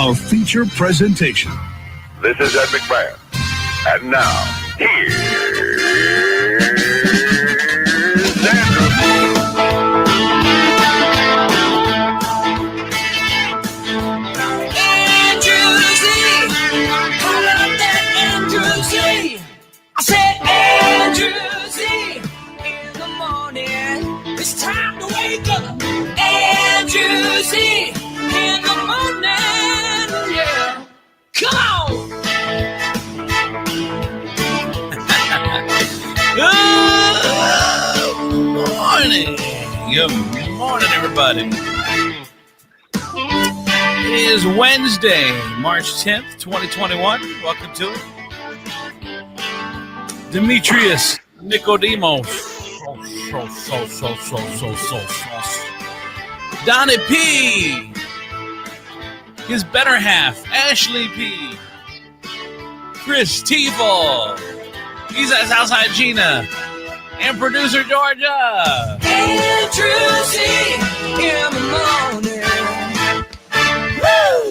a feature presentation. This is Ed McMahon. And now, here's Andrew. Andrew Z. Call up that Andrew Z. I said Andrew Z. In the morning, it's time to wake up. Andrew Z. In the morning, yeah. Come on. Good morning, everybody. It is Wednesday, March 10th, 2021. Welcome to it. Demetrius Nicodemus. Donnie P. His better half, Ashley P. Chris Teefel. He's at Southside Gina. And producer Georgia. Andrew Z. In the morning.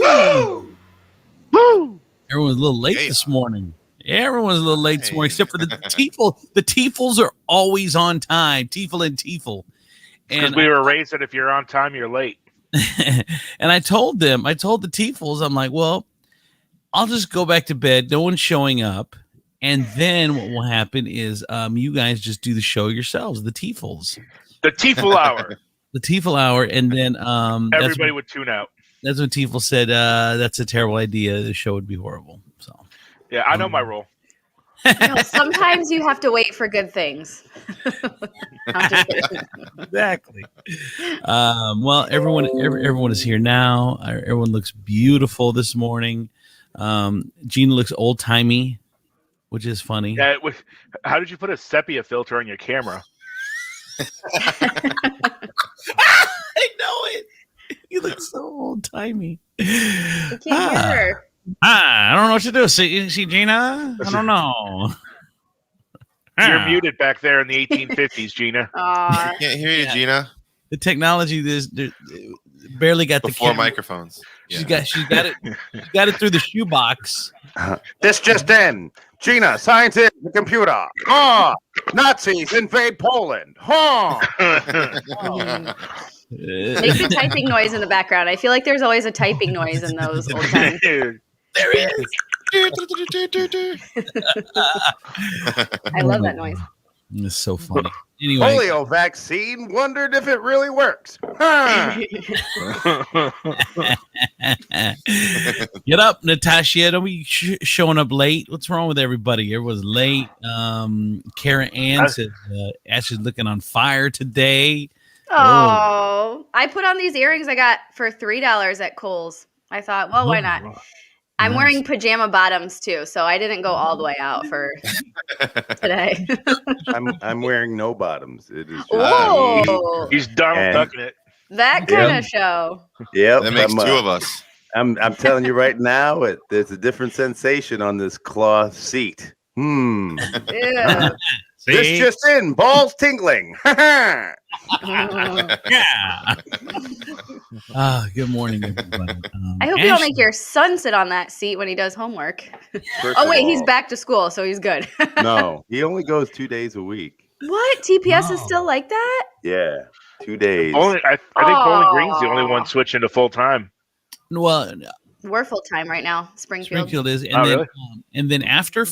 Woo! Woo! Everyone's a little late this morning. Everyone's a little late this morning, except for the Teefel. The Teefels are always on time. Teefel and Teefel. Because we were raised that if you're on time, you're late. And I told the Teefels, I'm like, well, I'll just go back to bed. No one's showing up. And then what will happen is you guys just do the show yourselves, the Teefels. The Teefel Hour. The Teefel Hour. And then everybody would tune out. That's when Teefel said, that's a terrible idea. The show would be horrible. So yeah, I know my role. Sometimes you have to wait for good things. Exactly. Well, everyone is here now. Everyone looks beautiful this morning. Gina looks old timey, which is funny. Yeah, how did you put a sepia filter on your camera? I know it. You look so old timey. I can't hear her. I don't know what to do. See Gina? I don't know. You're muted back there in the 1850s, Gina. I can't hear you, Gina. The technology barely got Before the camera. microphones. She got it. She got it through the shoebox. This just in. Gina, scientist, the computer. Nazis invade Poland. Make the typing noise in the background. I feel like there's always a typing noise in those old times. There is. I love that noise. It's so funny. Anyway, Polio vaccine. Wondered if it really works. Get up, Natasha. Don't be showing up late. What's wrong with everybody? Everyone's late. Kara Ann says Ash is looking on fire today. Oh, I put on these earrings I got for $3 at Kohl's. I thought, well, why not? I'm wearing pajama bottoms too, so I didn't go all the way out for today. I'm wearing no bottoms. It is. He's Donald Ducking it. That kind of show. Yep, That makes two of us. I'm telling you right now, there's a different sensation on this cloth seat. Yeah. This just in, balls tingling. Yeah. Good morning, everybody. I hope you don't make your son sit on that seat when he does homework. Oh, wait, he's back to school, so he's good. No, he only goes 2 days a week. What? TPS is still like that? Yeah, 2 days. I think Bowling Green's the only one switching to full time. Well, we're full time right now. Springfield is, and Oh, then really? And then after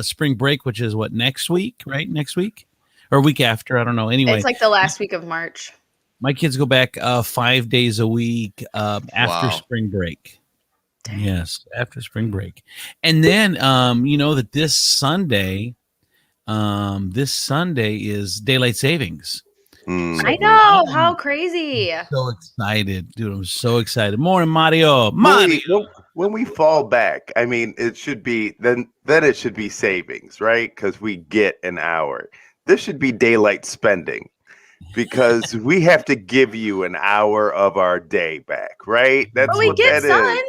spring break, which is what, next week, right? Next week or week after? I don't know. Anyway, it's like the last week of March. My kids go back 5 days a week after spring break. Dang. Yes, after spring break, and then you know that this Sunday is daylight savings. I know. How crazy. I'm so excited, dude. I'm so excited. Morning, Mario. When we fall back, I mean, it should be then it should be savings, right? Because we get an hour. This should be daylight spending, because we have to give you an hour of our day back, right? That's but we what get that sun. is.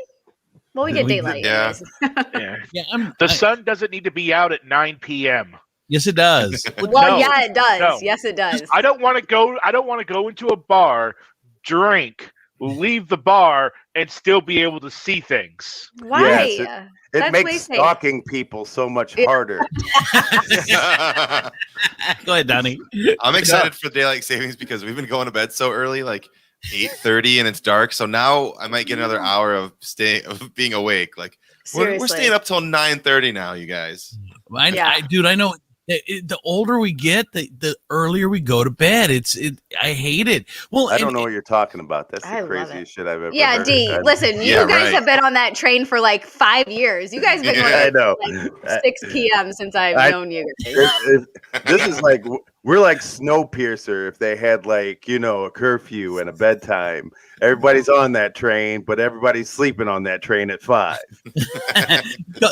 Well, we get daylight. Yeah. Yeah. The sun doesn't need to be out at 9 p.m. Yes, it does. Well, No. yeah, it does. No. Yes, it does. I don't want to go into a bar, drink, leave the bar and still be able to see things. Why? Yes, it That's makes way safe. stalking people so much harder. Go ahead, Donnie. I'm excited for daylight savings because we've been going to bed so early, like 8:30, and it's dark. So now I might get another hour of being awake. Like we're staying up till 9:30 now, you guys. Dude, I know. The older we get, the earlier we go to bed. I hate it. Well, I don't know what you're talking about. That's I the love craziest shit I've ever Yeah, heard. D, listen, you guys right. have been on that train for like 5 years. You guys have been going I to know. like 6 p.m. since I've known you guys. This is like we're like Snowpiercer if they had like a curfew and a bedtime. Everybody's on that train, but everybody's sleeping on that train at 5.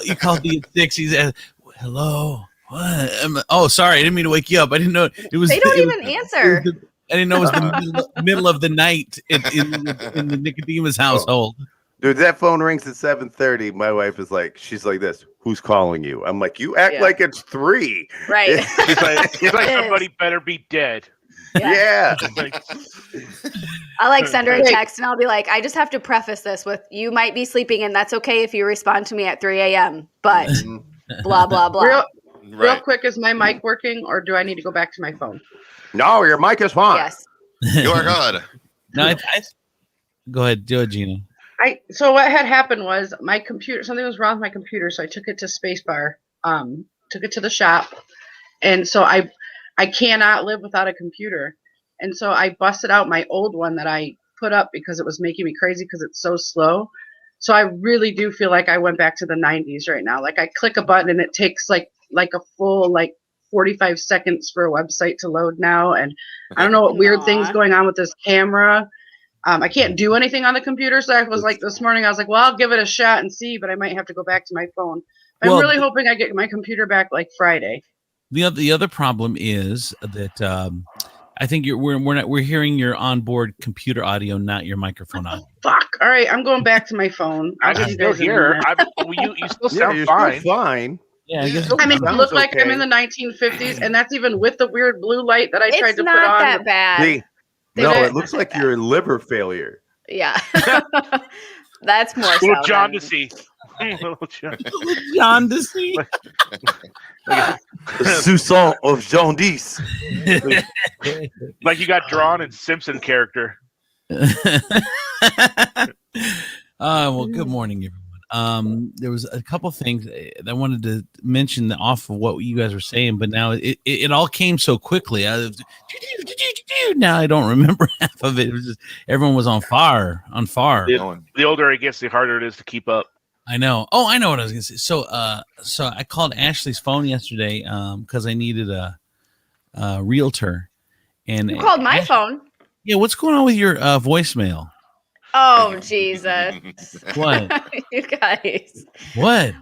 You called me at 6. He said, "Hello." What? Oh, sorry. I didn't mean to wake you up. I didn't know it was. They don't even answer. I didn't know it was the middle of the night in the Nicodemus household. Dude, that phone rings at 7:30. My wife is like, she's like this. Who's calling you? I'm like, you act like it's 3. Right. It's like somebody better be dead. Yeah. I'll like send her a text and I'll be like, I just have to preface this with, you might be sleeping and that's okay if you respond to me at 3 a.m. But blah, blah, blah. Real quick, is my mic working or do I need to go back to my phone? No, your mic is fine. Yes. You are good. No, go ahead. Do it, Gina. So what had happened was my computer, something was wrong with my computer. So I took it to Spacebar, took it to the shop. And so I cannot live without a computer. And so I busted out my old one that I put up because it was making me crazy because it's so slow. So I really do feel like I went back to the 90s right now. Like I click a button and it takes like a full 45 seconds for a website to load now. And I don't know what weird things going on with this camera. I can't do anything on the computer. So I was like, this morning, I was like, well, I'll give it a shot and see, but I might have to go back to my phone. I'm really hoping I get my computer back like Friday. The other problem is that I think we're hearing your onboard computer audio, not your microphone audio. Fuck. All right, I'm going back to my phone. I'm still here. You still sound fine. Still fine. Yeah, I guess. I mean, it looked like I'm in the 1950s, and that's even with the weird blue light that I tried to put on. It's not that bad. No, it looks like you're in liver failure. Yeah. That's more so. Little jaundicey. Jaundice. Soupçon of jaundice. Like you got drawn in Simpson character. Well, good morning, everyone. There was a couple things that I wanted to mention off of what you guys were saying, but now it all came so quickly. Now I don't remember half of it. It was just everyone was on fire. The older it gets, the harder it is to keep up. I know. Oh, I know what I was gonna say. So I called Ashley's phone yesterday because I needed a realtor. And you called my phone. Yeah, what's going on with your voicemail? Oh, Jesus. What? You guys. What?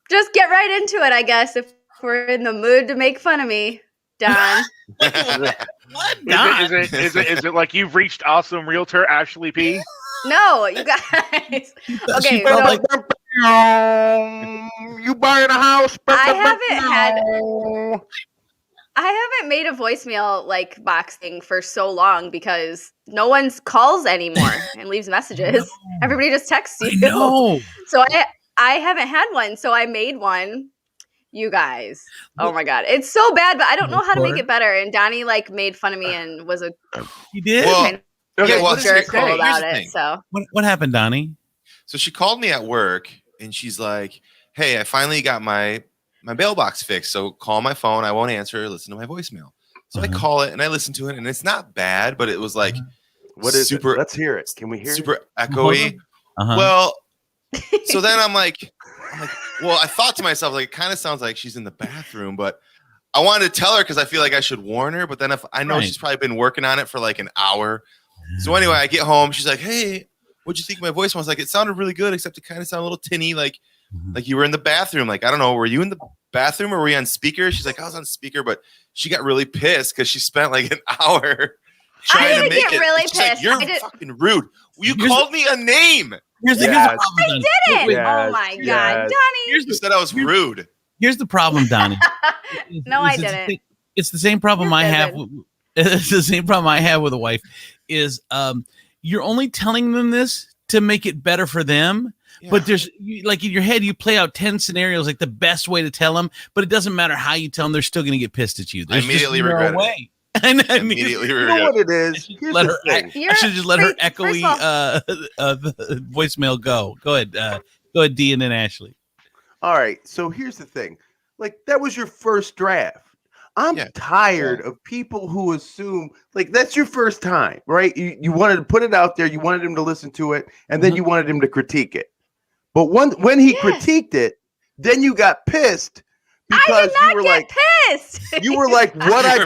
Just get right into it, I guess, if we're in the mood to make fun of me, Don. What? Is it like you've reached awesome realtor Ashley P? No, you guys. Okay, so you buying a house? I haven't made a voicemail box thing for so long because no one calls anymore and leaves messages. Everybody just texts you. No. So I haven't had one. So I made one. You guys. Oh my God. It's so bad, but I don't know how to make it better. And Donnie made fun of me and was a He did? jerk about it. So what happened, Donnie? So she called me at work and she's like, hey, I finally got my mailbox fixed. So call my phone. I won't answer. Listen to my voicemail. So I call it and I listen to it and it's not bad, but it was like, what is super? Let's hear it. Can we hear super it? Echoey. Well, so then I'm like, well, I thought to myself, it kind of sounds like she's in the bathroom, but I wanted to tell her because I feel like I should warn her. But then if I know she's probably been working on it for like an hour. So anyway, I get home. She's like, hey, what'd you think of my voice? I was like, it sounded really good, except it kind of sounded a little tinny, like you were in the bathroom. Like, I don't know, were you in the bathroom or were you on speaker? She's like, I was on speaker, but she got really pissed because she spent like an hour trying to make it. Really she's pissed. like, you're fucking rude. You called me a name. I didn't. Oh my God, Donnie. You said I was rude. Here's the problem, Donnie. No, I didn't. It's the same problem I have. It's the same problem I have with a wife. Is you're only telling them this to make it better for them. Yeah. But there's like in your head, you play out 10 scenarios, like the best way to tell them, but it doesn't matter how you tell them, they're still going to get pissed at you. There's I immediately regret it. And I immediately you know what it is. I should just let her echoey voicemail go. Go ahead, D, and then Ashley. All right. So here's the thing. Like, that was your first draft. I'm tired of people who assume like that's your first time, right? You wanted to put it out there, you wanted him to listen to it, and then you wanted him to critique it. But when he critiqued it, then you got pissed because you were like pissed. You were like, what I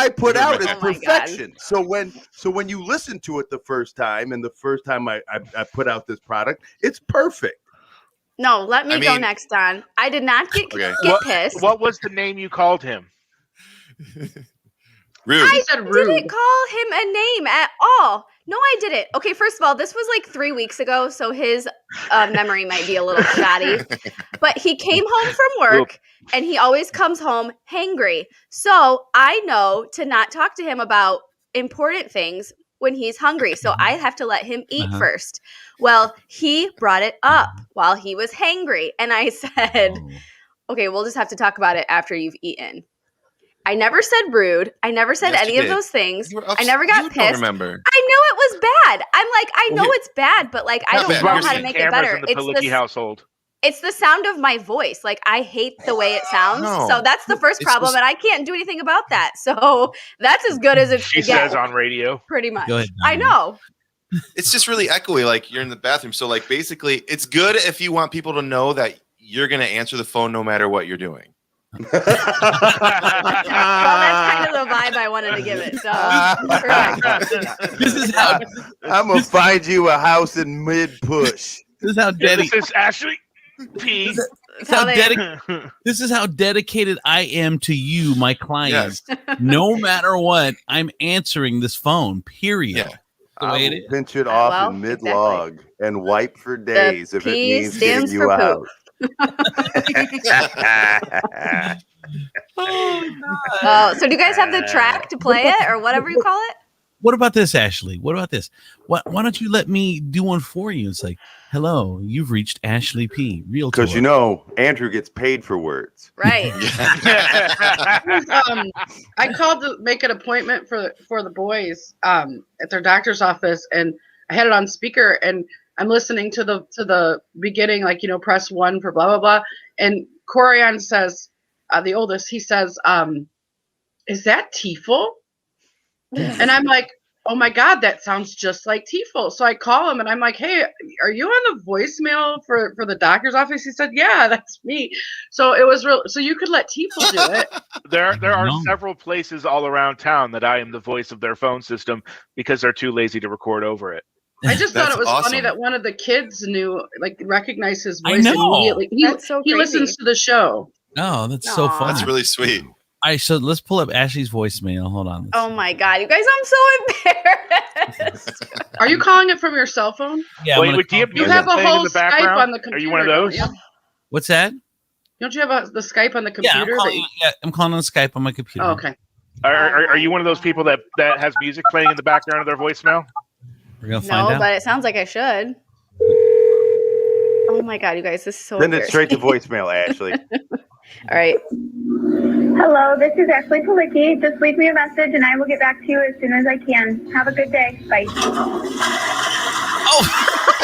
put out is perfection. So when you listen to it the first time, and the first time I put out this product, it's perfect. No, let me go next, Don. I did not get pissed. What was the name you called him? Rude. I didn't call him a name at all. No, I didn't. Okay, first of all, this was like 3 weeks ago, so his memory might be a little shoddy. But he came home from work, and he always comes home hangry. So I know to not talk to him about important things when he's hungry. So I have to let him eat first. Well, he brought it up while he was hangry. And I said, okay, we'll just have to talk about it after you've eaten. I never said rude. I never said any of those things. I never got pissed. Remember. I knew it was bad. I'm like, I know it's bad, but like, I don't know how to make it better. It's the sound of my voice. Like, I hate the way it sounds. So that's the first problem, and I can't do anything about that. So that's as good as it she says on radio. Pretty much. Go ahead, I know. It's just really echoey, like you're in the bathroom. So like basically it's good if you want people to know that you're going to answer the phone no matter what you're doing. Well, that's kind of the vibe I wanted to give it. So this is how I'm gonna find you a house in mid-push. This is how This is Ashley P. This is how dedicated I am to you, my client. Yes. No matter what, I'm answering this phone. Period. Yeah. I will pinch it off in mid-log and wipe for days if it means getting you out. So do you guys have the track to play it or whatever you call it? What about this, Ashley? What about this? Why don't you let me do one for you? It's like, hello, you've reached Ashley P. Realtor. Because you know Andrew gets paid for words. Right. I called to make an appointment for the boys at their doctor's office, and I had it on speaker, and I'm listening to the beginning, like, you know, press 1 for blah blah blah, and Corian says, the oldest, he says, "Is that Tiefel?" And I'm like, oh my God, that sounds just like Tiefel. So I call him and I'm like, hey, are you on the voicemail for the doctor's office? He said, yeah, that's me. So it was real. So you could let Tiefel do it. There are several places all around town that I am the voice of their phone system because they're too lazy to record over it. I just thought it was funny that one of the kids recognized his voice immediately. He listens to the show. Oh, that's so fun. That's really sweet. All right, so let's pull up Ashley's voicemail. Hold on. Oh my God, you guys, I'm so embarrassed. Are you calling it from your cell phone? Yeah. Wait, you have a whole Skype on the computer. Are you one of those? What's that? Don't you have the Skype on the computer? I'm calling on Skype on my computer. Oh, okay. Are you one of those people that has music playing in the background of their voicemail? We're gonna find out. But it sounds like I should. Oh my God, you guys, this is so. Send it straight to voicemail, Ashley. All right. Hello, this is Ashley Palicki. Just leave me a message and I will get back to you as soon as I can. Have a good day. Bye. Oh,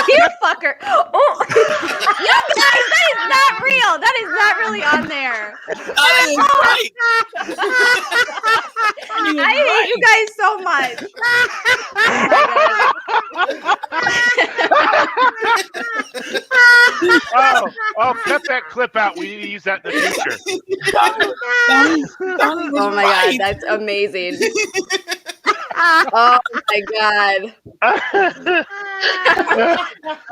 you fucker. Oh. You guys, that is not real. That is not really on there. that is right. I hate you guys so much. Oh, cut that clip out. We need to use that in the future. Oh my God, that's amazing. Oh my God.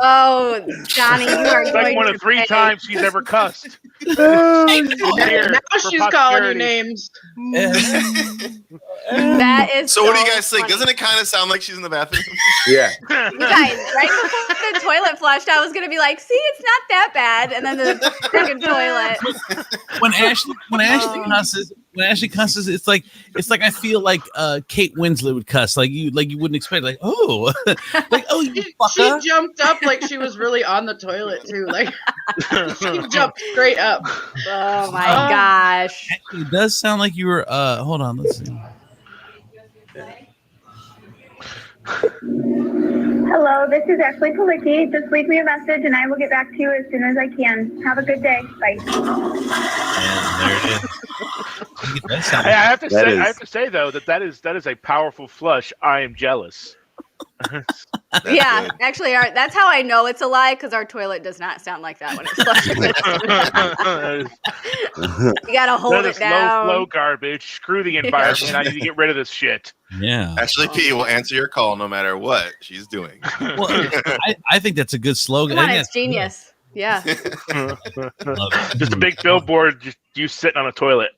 Oh, Johnny, you are It's like one of 3 times she's ever cussed. Now she's calling you names. That is so what do you guys think? funny. Doesn't it kind of sound like she's in the bathroom? Yeah. You guys, right before the toilet flushed, I was gonna be like, "See, it's not that bad," and then the freaking toilet. When Ashley cusses, when Ashley cusses, it's like I feel like Kate Winslet would cuss, like you wouldn't expect, like oh, like oh, you She fucker. jumped up like she was really on the toilet too. Like she jumped straight up. Oh my gosh. Actually, it does sound like you were. Hold on, let's see. Hello, this is Ashley Palicki. Just leave me a message and I will get back to you as soon as I can. Have a good day. Bye. And there it is. I have to say though that is a powerful flush. I am jealous. Yeah, good. actually, that's how I know it's a lie, because our toilet does not sound like that when it's flushed. You gotta hold That it is down. low flow garbage. Screw the environment. I need to get rid of this shit. Yeah. Ashley P will answer your call no matter what she's doing. Well, I think that's a good slogan. Come on, I think it's genius. Yeah. Love it. Just a big billboard, just you sitting on a toilet.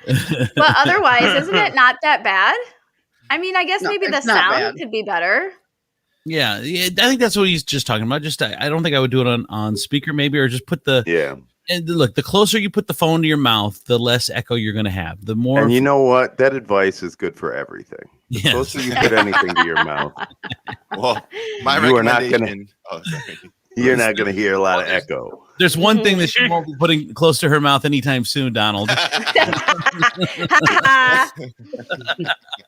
But otherwise, isn't it not that bad? I mean, I guess No, maybe the it's not sound bad. could be better. Yeah, I think that's what he's just talking about. Just I don't think I would do it on speaker, maybe, or just put the. Yeah. And look, the closer you put the phone to your mouth, the less echo you're going to have. The more. And you know what? That advice is good for everything. The Yes. closer you put anything to your mouth, Well, my You are not recommendation. Oh, sorry. you're not going to hear a lot of echo. There's one thing that she won't be putting close to her mouth anytime soon, Donald.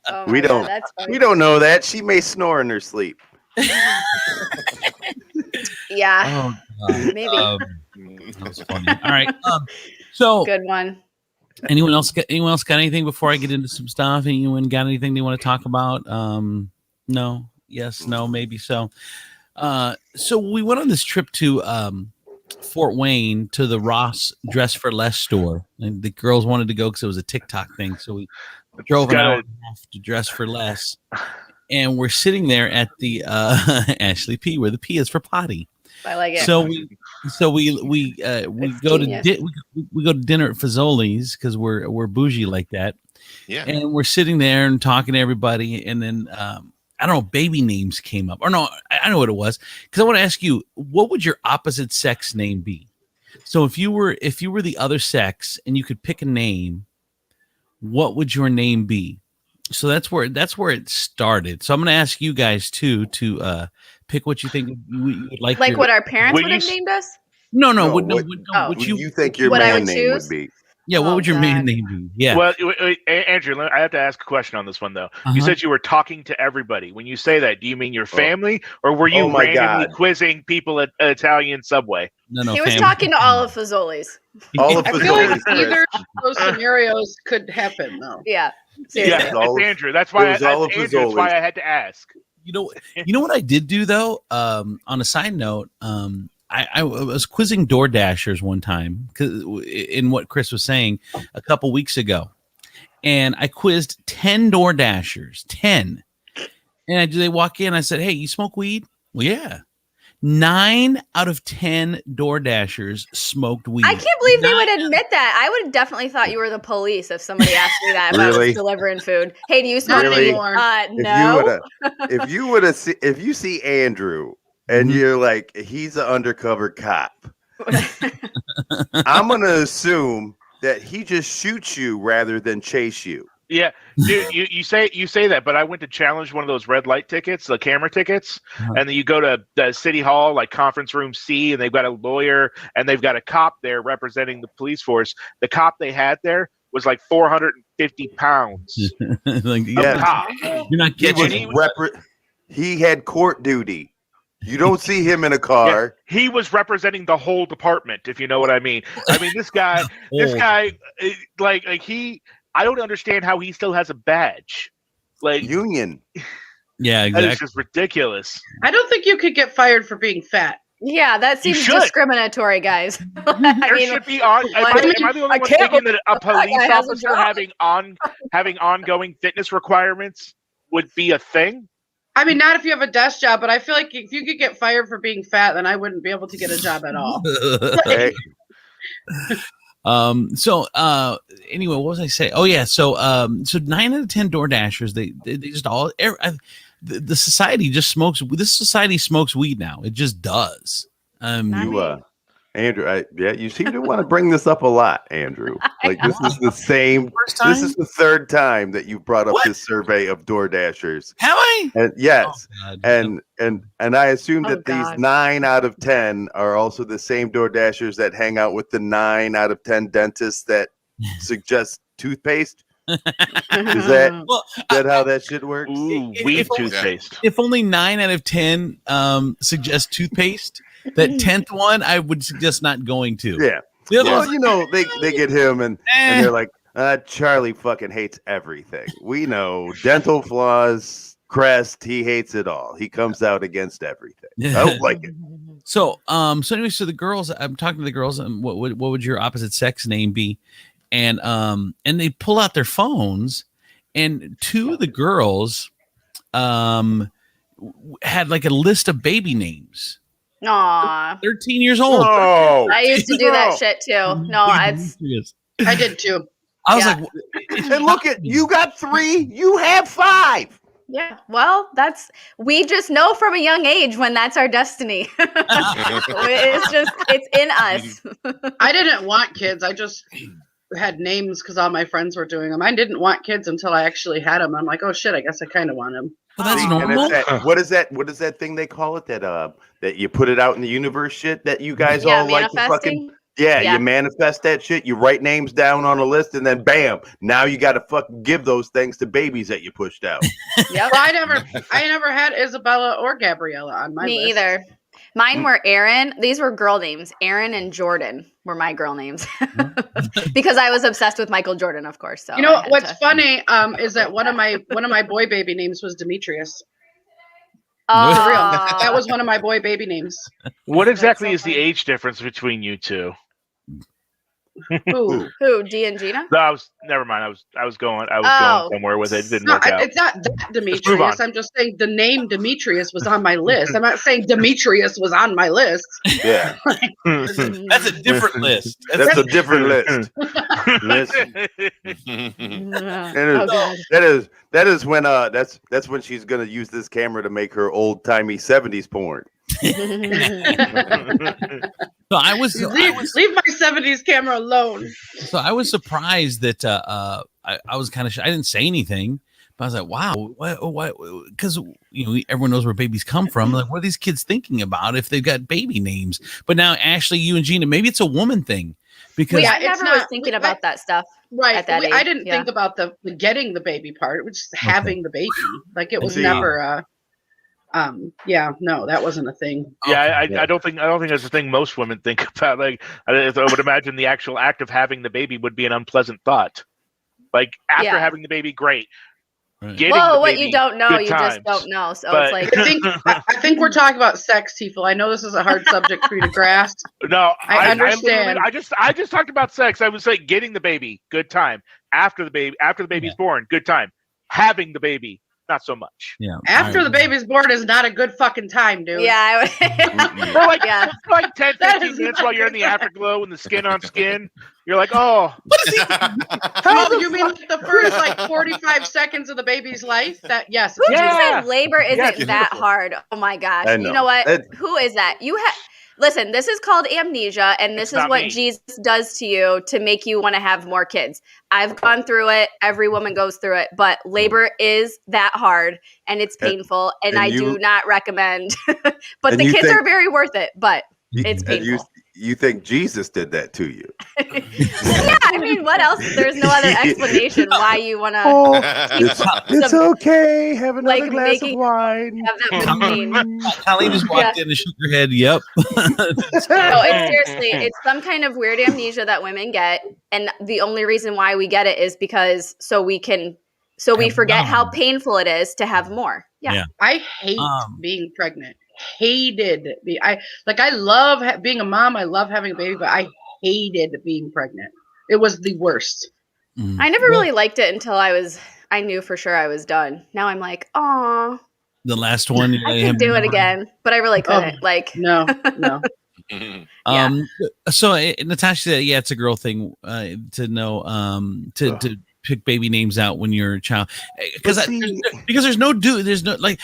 Oh We my God, don't- that's funny. We don't know that. She may snore in her sleep. Yeah, Oh, God. maybe. That was funny. All right. So, Good one. anyone else got anything before I get into some stuff? Anyone got anything they want to talk about? No. Yes. No. Maybe so. So we went on this trip to Fort Wayne to the Ross Dress for Less store, and the girls wanted to go because it was a TikTok thing. So we drove an hour and a half to Dress for Less, and we're sitting there at the Ashley P, where the P is for potty. I like it. So we go genius. to we go to dinner at Fazoli's because we're bougie like that, Yeah. and we're sitting there and talking to everybody, and then I don't know, baby names came up, or no, I know what it was, because I want to ask you, what would your opposite sex name be? So if you were the other sex and you could pick a name, what would your name be? So that's where it started. So I'm going to ask you guys too to pick what you think you would like. Like your- what our parents Would would have you- named us? No, No, what what you you think your what I man would name choose? would be? yeah, what Oh, would your main God. name be? Yeah. Well, wait, Andrew, I have to ask a question on this one though. You Uh-huh. said you were talking to everybody. When you say that, do you mean your family, or were you Oh my randomly God. quizzing people at Italian Subway? No, He was family. talking to all of Fazoli's. All of I feel like Fazoli's, Chris. either of those scenarios could happen though. Yeah. Yeah, Seriously. was all it's of- Andrew. That's why. it was all of Andrew, that's why Fazoli's. I had to ask. You know what I did do though. On a side note, I was quizzing Door Dashers one time in what Chris was saying a couple weeks ago, and I quizzed 10 Door Dashers, 10, and they walk in. I said, "Hey, you smoke weed?" Well, yeah. 9 out of 10 Door Dashers smoked weed. I can't believe they would admit that. I would have definitely thought you were the police if somebody asked me that if I Really? was delivering food. Hey, do you smoke Really? weed? If No. you would have, if you see Andrew and Mhm. you're like, he's an undercover cop, I'm gonna assume that he just shoots you rather than chase you. Yeah, dude, you say that, but I went to challenge one of those red light tickets, the camera tickets, Uh-huh. and then you go to the city hall, like conference room C, and they've got a lawyer and they've got a cop there representing the police force. The cop they had there was like 450 pounds. Like, Yeah. A cop. you're not He getting was he had court duty. You don't see him in a car. He was representing the whole department, if you know what I mean. I mean, this guy, like he. I don't understand how he still has a badge. Like, Union. Yeah, that exactly. is just ridiculous. I don't think you could get fired for being fat. Yeah, that You seems should. discriminatory, guys. I There mean, should be on. Am I the only I one can't thinking that a police guy has a officer job. having ongoing fitness requirements would be a thing? I mean, not if you have a desk job, but I feel like if you could get fired for being fat, then I wouldn't be able to get a job at all. Hey, So anyway, what was I saying? Oh yeah, so 9 out of 10 Door Dashers, they just all the society just smokes. This society smokes weed now. It just does. you Andrew, you seem to want to bring this up a lot, Andrew. Like this is the same. This is the third time that you brought up this survey of Door Dashers. Have I? And yes, and I assume that these 9 out of 10 are also the same Door Dashers that hang out with the 9 out of 10 dentists that suggest toothpaste. Is that how that shit works? Ooh, weed toothpaste. If only 9 out of 10 suggest toothpaste, that 10th one I would suggest not going to. Yeah. Well, you know, they get him and they're like, Charlie fucking hates everything. We know dental floss, Crest, he hates it all. He comes out against everything. I don't like it. So anyway, so the girls, I'm talking to the girls, and what would your opposite sex name be? And they pull out their phones, and 2 of the girls had like a list of baby names. Aw. 13 years old. Oh, I used to do that shit too. No, I did too. I was like, and look at you got 3, you have 5. Yeah. Well, we just know from a young age when that's our destiny. It's in us. I didn't want kids. I just had names because all my friends were doing them. I didn't want kids until I actually had them. I'm like, oh shit, I guess I kind of want them. Well, that's normal. What is that thing they call it that you put it out in the universe shit that you guys all like to fucking you manifest that shit, you write names down on a list, and then bam, now you got to fucking give those things to babies that you pushed out. Yep. Well, I never had Isabella or Gabriella on my list. Me either. Mine were Aaron. These were girl names. Aaron and Jordan were my girl names because I was obsessed with Michael Jordan, of course. So you know what's funny is that one of my boy baby names was Demetrius. Oh, for real. That was one of my boy baby names. What exactly is the age difference between you two? Who? D and Gina? No, never mind. I was going somewhere with it. It didn't work out. It's not that Demetrius. I'm just saying the name Demetrius was on my list. I'm not saying Demetrius was on my list. Yeah. That's a different list. That's a different list. That is when that's when she's gonna use this camera to make her old timey 70s porn. So I was leave my 70s camera alone. So I was surprised that I was kind of I didn't say anything, but I was like, wow, what? Because everyone knows where babies come from. Like, what are these kids thinking about if they've got baby names? But now, Ashley, you and Gina, maybe it's a woman thing. Because I never was thinking about that stuff. Right. At that age. I didn't think about the getting the baby part. It was just having the baby. Like it was never no, that wasn't a thing. Yeah, I don't think that's a thing most women think about. Like, I would imagine the actual act of having the baby would be an unpleasant thought. Like after having the baby, great. Right. What you don't know, you just don't know. So it's like I think we're talking about sex, Tiefel. I know this is a hard subject for you to grasp. No, I understand. I just talked about sex. I was like getting the baby, good time. After the baby's born, good time. Having the baby, not so much. Yeah. After the baby's born is not a good fucking time, dude. Yeah. For like 10, 15 minutes while you're in the afterglow and the skin on skin, you're like, oh. What is he? You mean like the first 45 seconds of the baby's life? Yes. Who just said labor isn't that hard? Oh my gosh. You know what? Who is that? Listen, this is called amnesia, and this is what Jesus does to you to make you want to have more kids. I've gone through it. Every woman goes through it, but labor is that hard, and it's painful, and I do not recommend. But the kids are very worth it, but it's painful. You think Jesus did that to you? Yeah, I mean, what else? There's no other explanation why you want to. It's okay. Have another glass of wine. Have that Colleen just walked in and shook her head. Yep. It's seriously, it's some kind of weird amnesia that women get, and the only reason why we get it is because we forget how painful it is to have more. Yeah. I hate being pregnant. Hated I love being a mom. I love having a baby, but I hated being pregnant. It was the worst. I never really liked it until I knew for sure I was done. Now I'm like, aw. The last one. I could do it again, but I really couldn't. No. So Natasha said, it's a girl thing to know to pick baby names out when you're a child, because there's no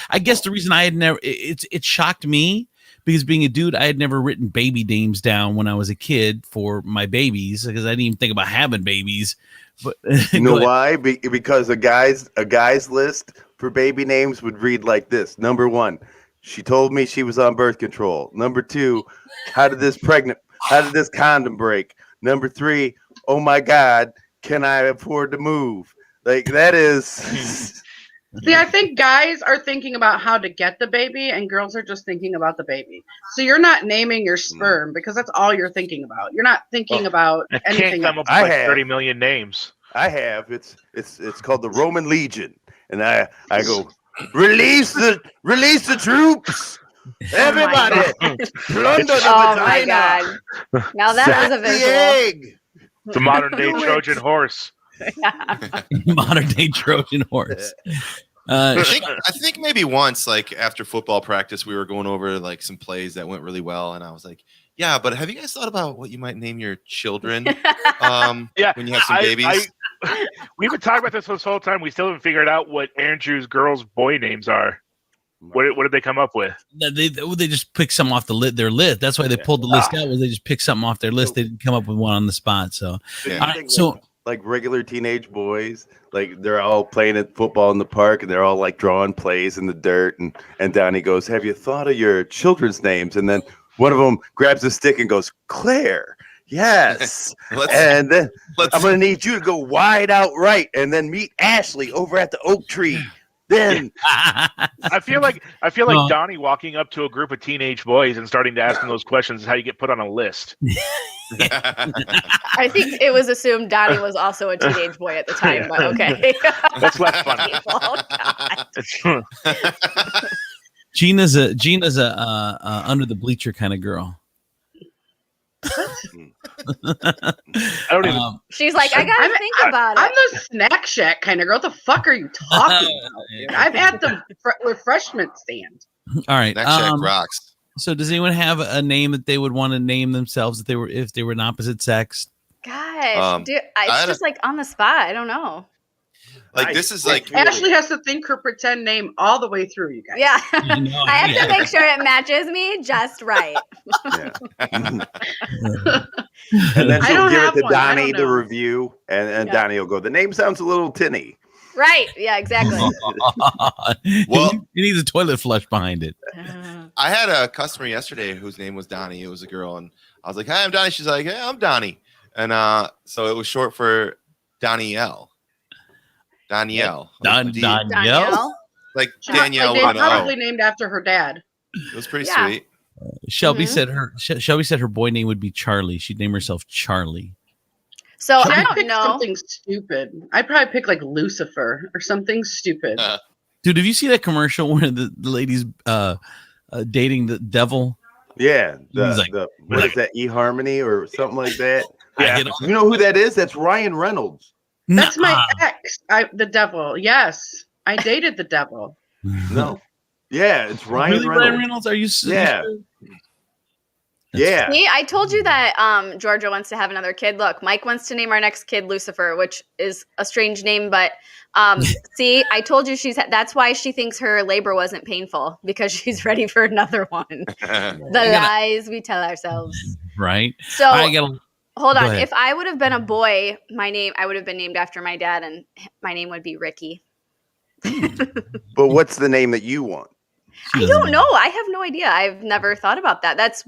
I guess the reason I had never it shocked me because being a dude, I had never written baby names down when I was a kid for my babies because I didn't even think about having babies. But you know why? Because a guy's list for baby names would read like this: number 1, she told me she was on birth control. Number 2, how did this condom break? Number 3, oh my God, can I afford to move? Like that is. See, I think guys are thinking about how to get the baby, and girls are just thinking about the baby. So you're not naming your sperm because that's all you're thinking about. You're not thinking about I anything. can't come up with like 30 million names. I have. It's called the Roman Legion, and I go release the troops. Everybody, plunder the Oh vagina. my God! Now that was a The visual. egg. The modern day Trojan horse. Modern day Trojan horse. I think maybe once, like after football practice, we were going over like some plays that went really well, and I was like, "Yeah, but have you guys thought about what you might name your children? Yeah, when you have some babies." We've been talking about this whole time. We still haven't figured out what Andrew's girls' boy names are. What did they come up with? They just picked some off their list. That's why they pulled the list out. Was they just picked something off their list? They didn't come up with one on the spot. So, Yeah. all right, so. Like regular teenage boys, like they're all playing at football in the park and they're all like drawing plays in the dirt. And Donnie goes, "Have you thought of your children's names?" And then one of them grabs a stick and goes, "Claire." Yes. And then I'm going to need you to go wide out right and then meet Ashley over at the oak tree. Then I feel like Donnie walking up to a group of teenage boys and starting to ask them those questions is how you get put on a list. I think it was assumed Donnie was also a teenage boy at the time, but okay. That's less funny. Oh, Gina's a under the bleacher kind of girl. I don't even. She's like, I gotta think about I'm it. the snack shack kind of girl. What the fuck are you talking about? Dude? I'm at the refreshment stand. All right. Snack Shack rocks. So does anyone have a name that they would want to name themselves if they were an opposite sex? Gosh, dude, it's just like on the spot. I don't know. Like this is like Ashley has to think her pretend name all the way through, you guys. Yeah, I have to make sure it matches me just right. and then she'll give it to Donnie the review, and Donnie will go, "The name sounds a little tinny." Right. Yeah, exactly. Well, he needs a toilet flush behind it. I had a customer yesterday whose name was Donnie. It was a girl, and I was like, "Hi, I'm Donnie." She's like, "Hey, I'm Donnie," and so it was short for Danielle. Danielle. Danielle? Like Danielle. Like probably named after her dad. It was pretty sweet. Shelby said her boy name would be Charlie. She'd name herself Charlie. So I don't don't know. Something stupid. I'd probably pick like Lucifer or something stupid. Dude, have you seen that commercial where the lady's dating the devil? Yeah, He's what is that? eHarmony or something like that. Yeah. You know who that is? That's Ryan Reynolds. That's my ex. The devil. Yes, I dated the devil. No. Yeah, it's Ryan Really, Reynolds. Ryan Reynolds? Are you Yeah. Yeah. See, I told you that Georgia wants to have another kid. Look, Mike wants to name our next kid Lucifer, which is a strange name, but see, I told you that's why she thinks her labor wasn't painful, because she's ready for another one. The lies we tell ourselves. Right. So hold on. ahead. If I would have been a boy, I would have been named after my dad, and my name would be Ricky. But what's the name that you want? I don't know. I have no idea. I've never thought about that. That's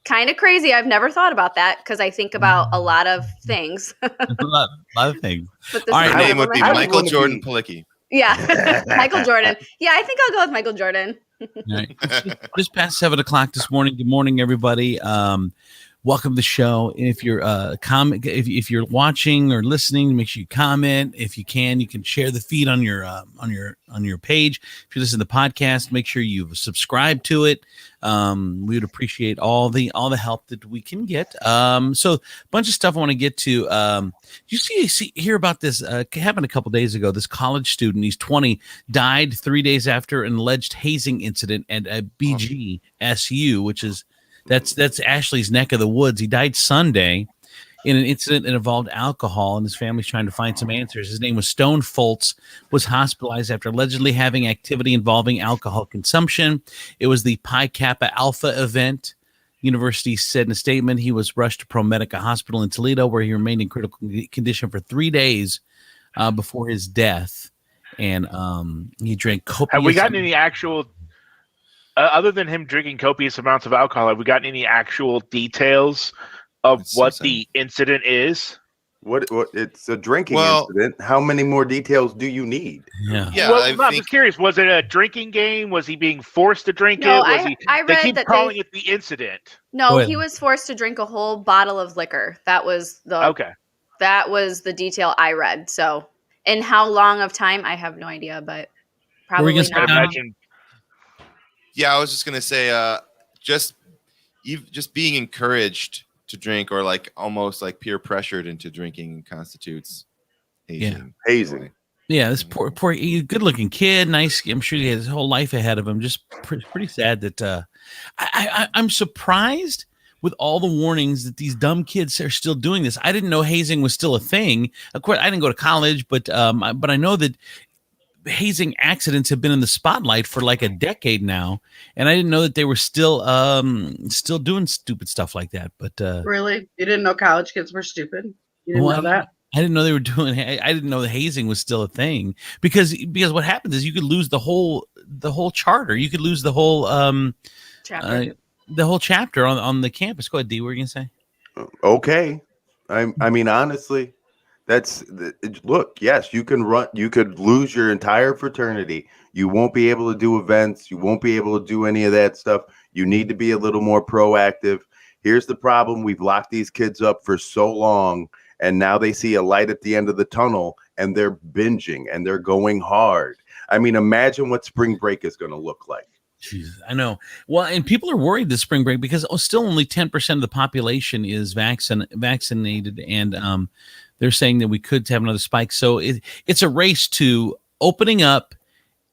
kind of crazy. I've never thought about that because I think about a lot of things. a lot of things. But All right, name would be Michael Jordan Palicki. Yeah, Michael Jordan. Yeah, I think I'll go with Michael Jordan. All right. Just past 7:00 this morning. Good morning, everybody. Welcome to the show. If you're if you're watching or listening, make sure you comment. If you can share the feed on your page. If you listen to the podcast, make sure you subscribe to it. We would appreciate all the help that we can get. So a bunch of stuff I want to get to. You hear about this happened a couple days ago. This college student, he's 20, died 3 days after an alleged hazing incident at BGSU, which is that's Ashley's neck of the woods. He died Sunday. in an incident that involved alcohol, and his family's trying to find some answers. His name was Stone Foltz, was hospitalized after allegedly having activity involving alcohol consumption. It was the Pi Kappa Alpha event. University said in a statement he was rushed to ProMedica Hospital in Toledo, where he remained in critical condition for 3 days before his death. And he drank copious. Have we gotten any actual, other than him drinking copious amounts of alcohol, have we gotten any actual details of what the incident is? What? It's a drinking incident. How many more details do you need? Yeah. Well, I'm just curious. Was it a drinking game? Was he being forced to drink it? Was I read they keep that calling it the incident. No, he was forced to drink a whole bottle of liquor. That was the detail I read. So, in how long of time, I have no idea, but probably not. Imagine. Yeah, I was just gonna say, just being encouraged to drink, or like almost like peer pressured into drinking, constitutes hazing. Yeah. Hazing. Yeah, this poor, good-looking kid, nice. I'm sure he has his whole life ahead of him. Just pretty sad that I'm surprised with all the warnings that these dumb kids are still doing this. I didn't know hazing was still a thing. Of course, I didn't go to college, but I know that hazing accidents have been in the spotlight for like a decade now, and I didn't know that they were still doing stupid stuff like that. But really, you didn't know college kids were stupid? You didn't know that? I didn't know they were doing. I didn't know the hazing was still a thing, because what happens is you could lose the whole charter. You could lose the whole chapter on the campus. Go ahead, D. What were you gonna say? Okay, I mean honestly. Look, yes, you could lose your entire fraternity. You won't be able to do events. You won't be able to do any of that stuff. You need to be a little more proactive. Here's the problem. We've locked these kids up for so long, and now they see a light at the end of the tunnel, and they're binging and they're going hard. I mean, imagine what spring break is going to look like. Jesus, I know. Well, and people are worried this spring break because still only 10% of the population is vaccinated, and they're saying that we could have another spike. So it's a race to opening up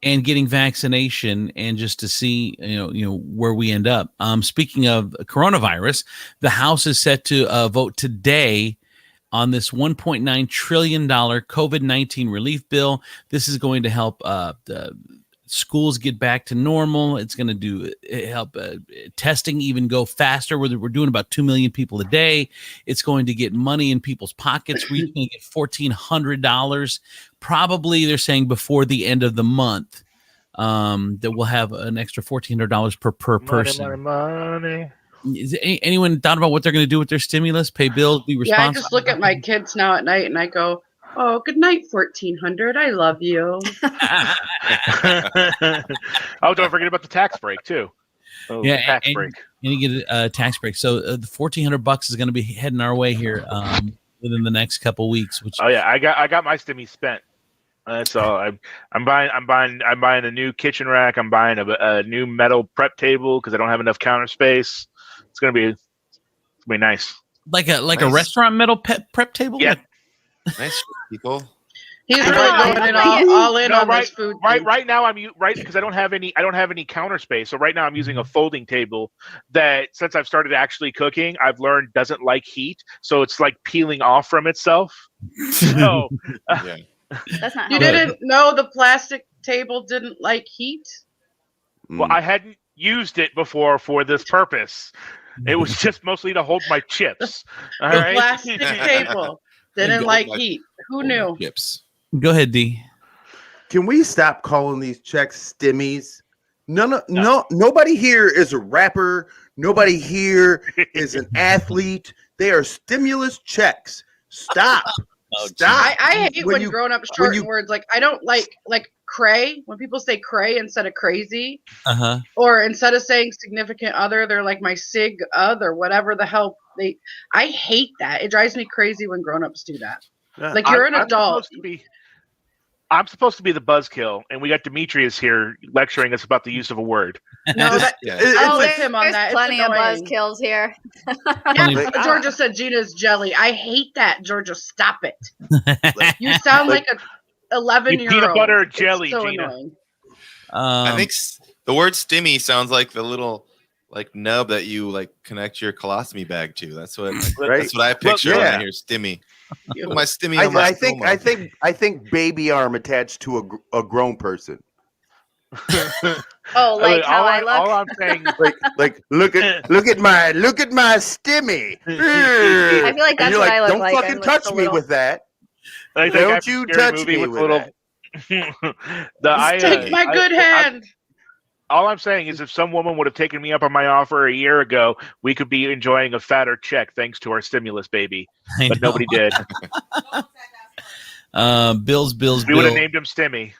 and getting vaccination, and just to see where we end up. Speaking of coronavirus, the House is set to vote today on this $1.9 trillion COVID-19 relief bill. This is going to help the schools get back to normal. It's going to help testing even go faster. We're doing about 2 million people a day. It's going to get money in people's pockets. We're going to get $1,400. Probably they're saying before the end of the month that we'll have an extra $1,400 per person. Money. Is anyone thought about what they're going to do with their stimulus? Pay bills, be responsible? Yeah, I just look at my kids now at night and I go, "Oh, good night, 1,400. I love you." Oh, don't forget about the tax break too. Oh, yeah, tax break. And you get a tax break. So the $1,400 is going to be heading our way here within the next couple weeks. Which I got my stimmy spent. So I'm buying a new kitchen rack. I'm buying a new metal prep table because I don't have enough counter space. It's gonna be nice. Like a restaurant metal prep table. Yeah. Nice people. He's really going all in on this food. Right now because I don't have any counter space. So right now I'm using a folding table that, since I've started actually cooking, I've learned doesn't like heat. So it's like peeling off from itself. So Yeah. That's not. You didn't know the plastic table didn't like heat? Well, I hadn't used it before for this purpose. It was just mostly to hold my chips. All The right. plastic table didn't like heat. Who knew? Chips. Go ahead, D. Can we stop calling these checks stimmies? No, nobody here is a rapper. Nobody here is an athlete. They are stimulus checks. Stop. Stop. I hate when grown-ups shorten words. Like, I don't like cray. When people say cray instead of crazy, or instead of saying significant other, they're like my sig other, whatever the hell I hate that. It drives me crazy when grown-ups do that. Yeah. Like, you're an adult. I'm supposed to be the buzzkill, and we got Demetrius here lecturing us about the use of a word. No, I'm with him on that. There's plenty of buzzkills here. Yeah, Georgia said Gina's jelly. I hate that, Georgia. Stop it. You sound like an 11-year-old. Peanut butter jelly, so Gina. Annoying. I think the word stimmy sounds like the little nub that you like connect your colostomy bag to. That's what Right? that's what I picture when yeah. I hear stimmy. Put my stimmy on my I think baby arm attached to a grown person. Oh, like how I look. All I'm saying, like look at my stimmy. I feel like And that's you're what like, I look don't like. fucking I'm touch just a me little- with that. like that guy Don't from you Scary touch Movie me with with little. that. Take my good hand. All I'm saying is, if some woman would have taken me up on my offer a year ago, we could be enjoying a fatter check thanks to our stimulus baby. I But know. nobody did. Bills. We would have named him Stimmy.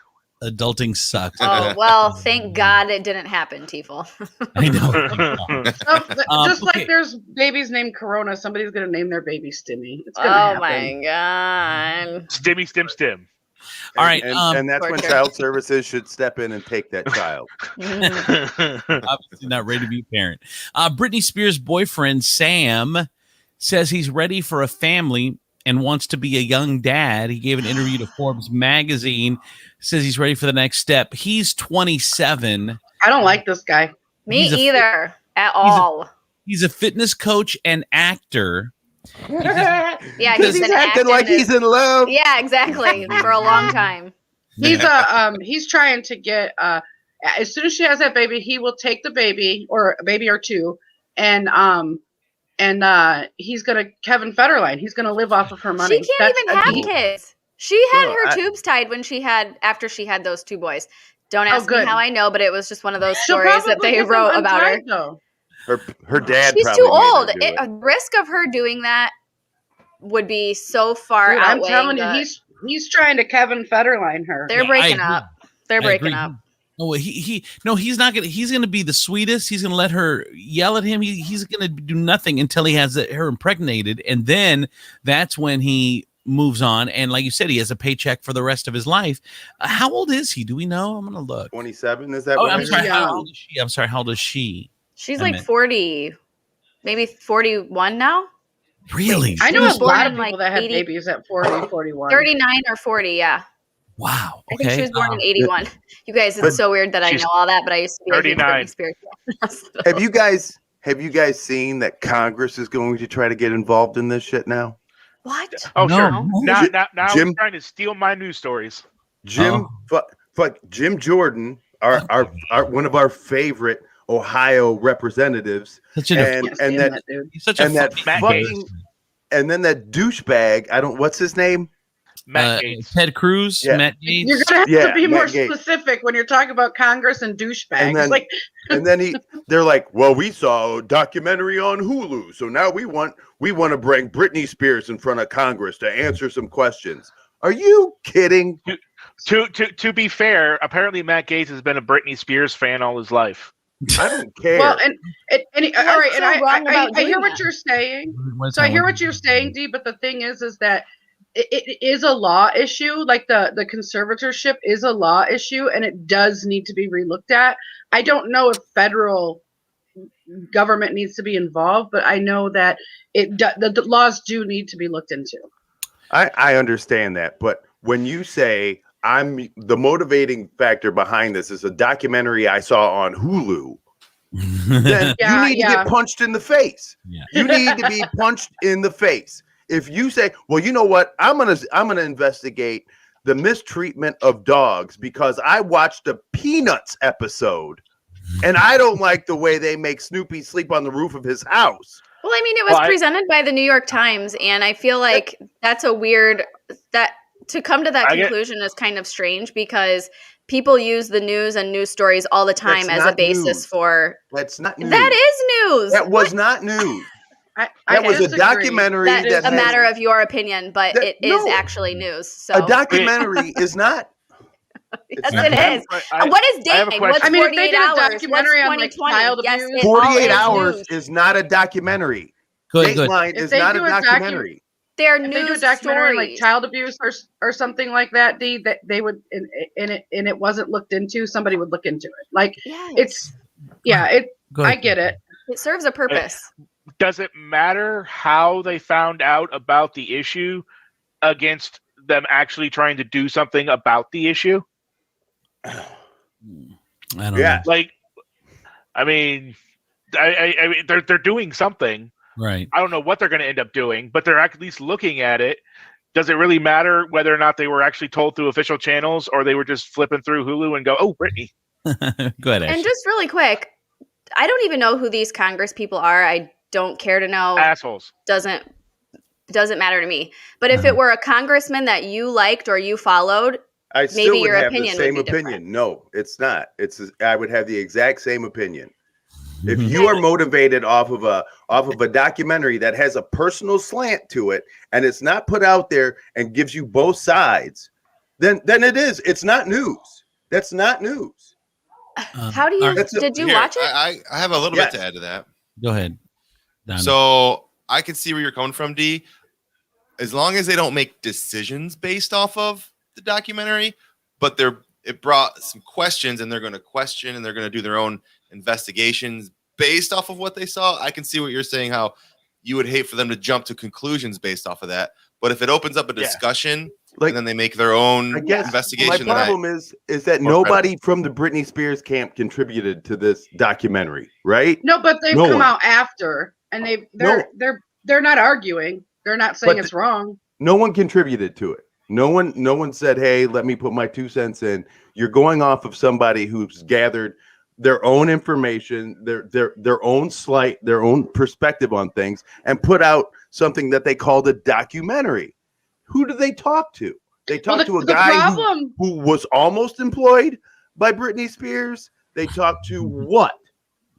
Adulting sucks. Oh well, thank God it didn't happen, Tifel. I know. Just okay. like there's babies named Corona, somebody's gonna name their baby Stimmy. It's gonna Oh happen. my God. Stimmy, stim. All right, and that's when Torture. child services should step in and take that child. Obviously not ready to be a parent. Britney Spears' boyfriend Sam says he's ready for a family and wants to be a young dad. He gave an interview to Forbes magazine. Says he's ready for the next step. He's 27. I don't like this guy. Me He's a- either at all. He's a fitness coach and actor. Yeah, Because he's he's been acting acting like he's in love. Yeah, exactly. For a long time. He's trying to get as soon as she has that baby, he will take the baby or a baby or two, and he's gonna Kevin Federline. He's gonna live off of her money. She can't even have kids. She had her I- tubes tied when after she had those two boys. Don't ask me good. how I know, but it was just one of those She'll stories that probably they get them wrote about her. untied, though. Her dad. She's probably too made her old. do it. A risk of her doing that would be so far Dude, I'm outweighing. telling you, he's trying to Kevin Federline her. They're Yeah, I breaking agree. up. They're I breaking agree. up. No, he's not gonna. He's gonna be the sweetest. He's gonna let her yell at him. He's gonna do nothing until he has her impregnated, and then that's when he moves on. And like you said, he has a paycheck for the rest of his life. How old is he? Do we know? I'm gonna look. 27. Is that? Oh, what I'm it is? sorry. How young. old is she? I'm sorry. How old is she? She's I like meant- 40, maybe 41 now. Really? I know was a born lot of in, people like, that had 80 babies at 40, 41. 39 or 40, yeah. Wow. I think she Okay. was born in 81. You guys, it's But so weird that I she's know all that, but I used to be a huge 39. Britney Spears fan. Have you guys seen that Congress is going to try to get involved in this shit now? What? Oh, No. sure. No. Now Jim- he's trying to steal my news stories. Jim Jim Jordan, our one of our favorite Ohio representatives, Such an and Can't stand that dude. he's such a and that Matt fucking and then that douchebag. What's his name? Matt Gates. Ted Cruz, Yeah. Matt Gates. You're gonna have Yeah, to be more Matt Gates. specific when you're talking about Congress and douchebags. And then- like, And then they're like, well, we saw a documentary on Hulu, so now we want to bring Britney Spears in front of Congress to answer some questions. Are you kidding? To be fair, apparently Matt Gates has been a Britney Spears fan all his life. I don't care. well, and all right, so and wrong about I hear doing what that? you're saying. What's So I that hear one? what you're saying, Dee, but the thing is that it is a law issue. Like the conservatorship is a law issue, and it does need to be relooked at. I don't know if federal government needs to be involved, but I know that the laws do need to be looked into. I understand that, but when you say the motivating factor behind this is a documentary I saw on Hulu, then Yeah, you need to get punched in the face. Yeah. You need to be punched in the face. If you say, well, you know what, I'm gonna investigate the mistreatment of dogs because I watched a Peanuts episode and I don't like the way they make Snoopy sleep on the roof of his house. Well, I mean, it was presented by the New York Times, and I feel like that's a weird to come to that conclusion is kind of strange because people use the news and news stories all the time That's as a not basis news. for That's not news. that is news. That was not news. I That was a disagree. documentary That is that a has- matter of your opinion, but it is no. actually news. So A documentary is not. yes, not. it is. What is I have a dating? question. What's I mean, if 48 they did a hours? What's documentary on, like, 2020? child Yes, abuse- it all 48 is hours news. is not a documentary. Go ahead. Dateline If is they not do a a documentary. They're If they do a news documentary stories. like child abuse or something like that, Dee, that they would and it wasn't looked into, somebody would look into it. Like Yes. Go I ahead. get it. It serves a purpose. Does it matter how they found out about the issue against them actually trying to do something about the issue? I don't Yeah. know. Like, I mean, I mean, they're doing something. Right. I don't know what they're going to end up doing, but they're at least looking at it. Does it really matter whether or not they were actually told through official channels or they were just flipping through Hulu and go, "Oh, Britney." Go ahead, Ash. And just really quick, I don't even know who these Congress people are. I don't care to know. Assholes. Doesn't matter to me. But if it were a congressman that you liked or you followed, I still maybe would your have opinion the same would be opinion. different. No, it's not. I would have the exact same opinion. If you are motivated off of a documentary that has a personal slant to it and it's not put out there and gives you both sides, then it is. It's not news. That's not news. How do you? Did you watch it? I have a little bit to add to that. Go ahead. Don. So I can see where you're coming from, D. As long as they don't make decisions based off of the documentary, but it brought some questions, and they're going to question and they're going to do their own investigations based off of what they saw. I can see what you're saying, how you would hate for them to jump to conclusions based off of that. But if it opens up a discussion, and then they make their own investigation. My problem is that nobody from the Britney Spears camp contributed to this documentary, right? No, but they've come out after, and they're not arguing. They're not saying it's wrong. No one contributed to it. No one said, "Hey, let me put my 2 cents in." You're going off of somebody who's gathered their own information, their own perspective on things, and put out something that they called a documentary. Who do they talk to? They talked to a guy who was almost employed by Britney Spears. They talked to what?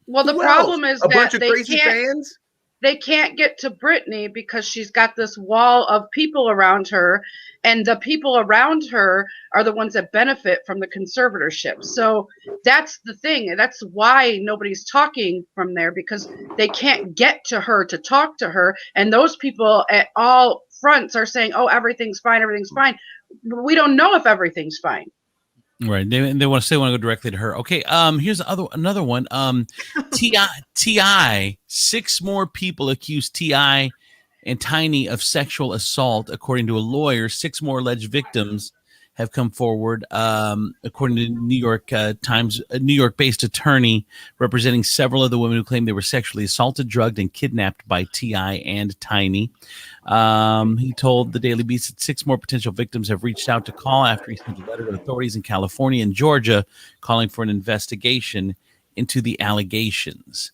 Well, the problem is a that bunch of crazy fans. They can't get to Britney because she's got this wall of people around her, and the people around her are the ones that benefit from the conservatorship. So that's the thing. That's why nobody's talking from there, because they can't get to her to talk to her. And those people at all fronts are saying, "Oh, everything's fine. Everything's fine." We don't know if everything's fine. Right. They want to go directly to her. Okay. Here's another one. T.I. 6 more people accuse T.I. and Tiny of sexual assault, according to a lawyer. 6 more alleged victims have come forward, according to New York Times. A New York-based attorney representing several of the women who claimed they were sexually assaulted, drugged, and kidnapped by T.I. and Tiny. He told the Daily Beast that 6 more potential victims have reached out to call after he sent a letter to authorities in California and Georgia calling for an investigation into the allegations.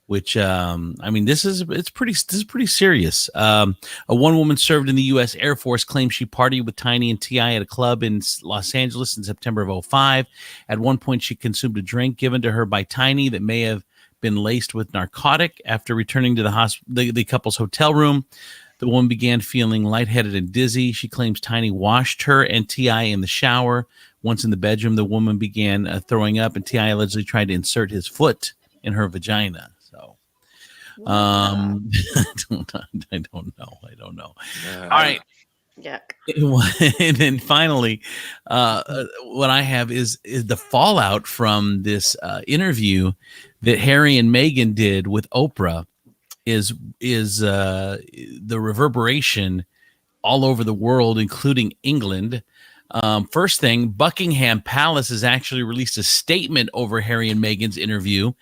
Which this is pretty serious. A one woman served in the U.S. Air Force claims she partied with Tiny and T.I. at a club in Los Angeles in September of 2005. At one point, she consumed a drink given to her by Tiny that may have been laced with narcotic. After returning to the couple's hotel room, the woman began feeling lightheaded and dizzy. She claims Tiny washed her and T.I. in the shower. Once in the bedroom, the woman began throwing up, and T.I. allegedly tried to insert his foot in her vagina. I don't know. All right. Yuck. And then finally, what I have is the fallout from this interview that Harry and Meghan did with Oprah is the reverberation all over the world, including England. First thing, Buckingham Palace has actually released a statement over Harry and Meghan's interview,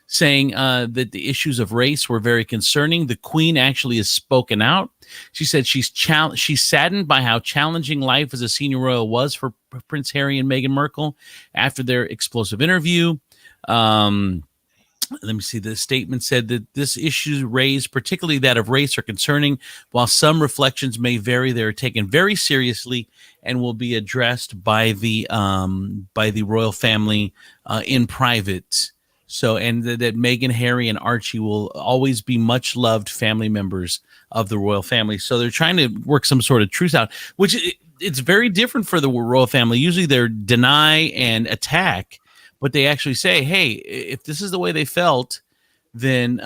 saying that the issues of race were very concerning. The Queen actually has spoken out. She said she's saddened by how challenging life as a senior royal was for Prince Harry and Meghan Markle after their explosive interview. Let me see. The statement said that this issue raised, particularly that of race, are concerning. While some reflections may vary, they are taken very seriously and will be addressed by the royal family in private. So, and that Meghan, Harry, and Archie will always be much loved family members of the royal family. So they're trying to work some sort of truce out, which it's very different for the royal family. Usually they're deny and attack, but they actually say, hey, if this is the way they felt, then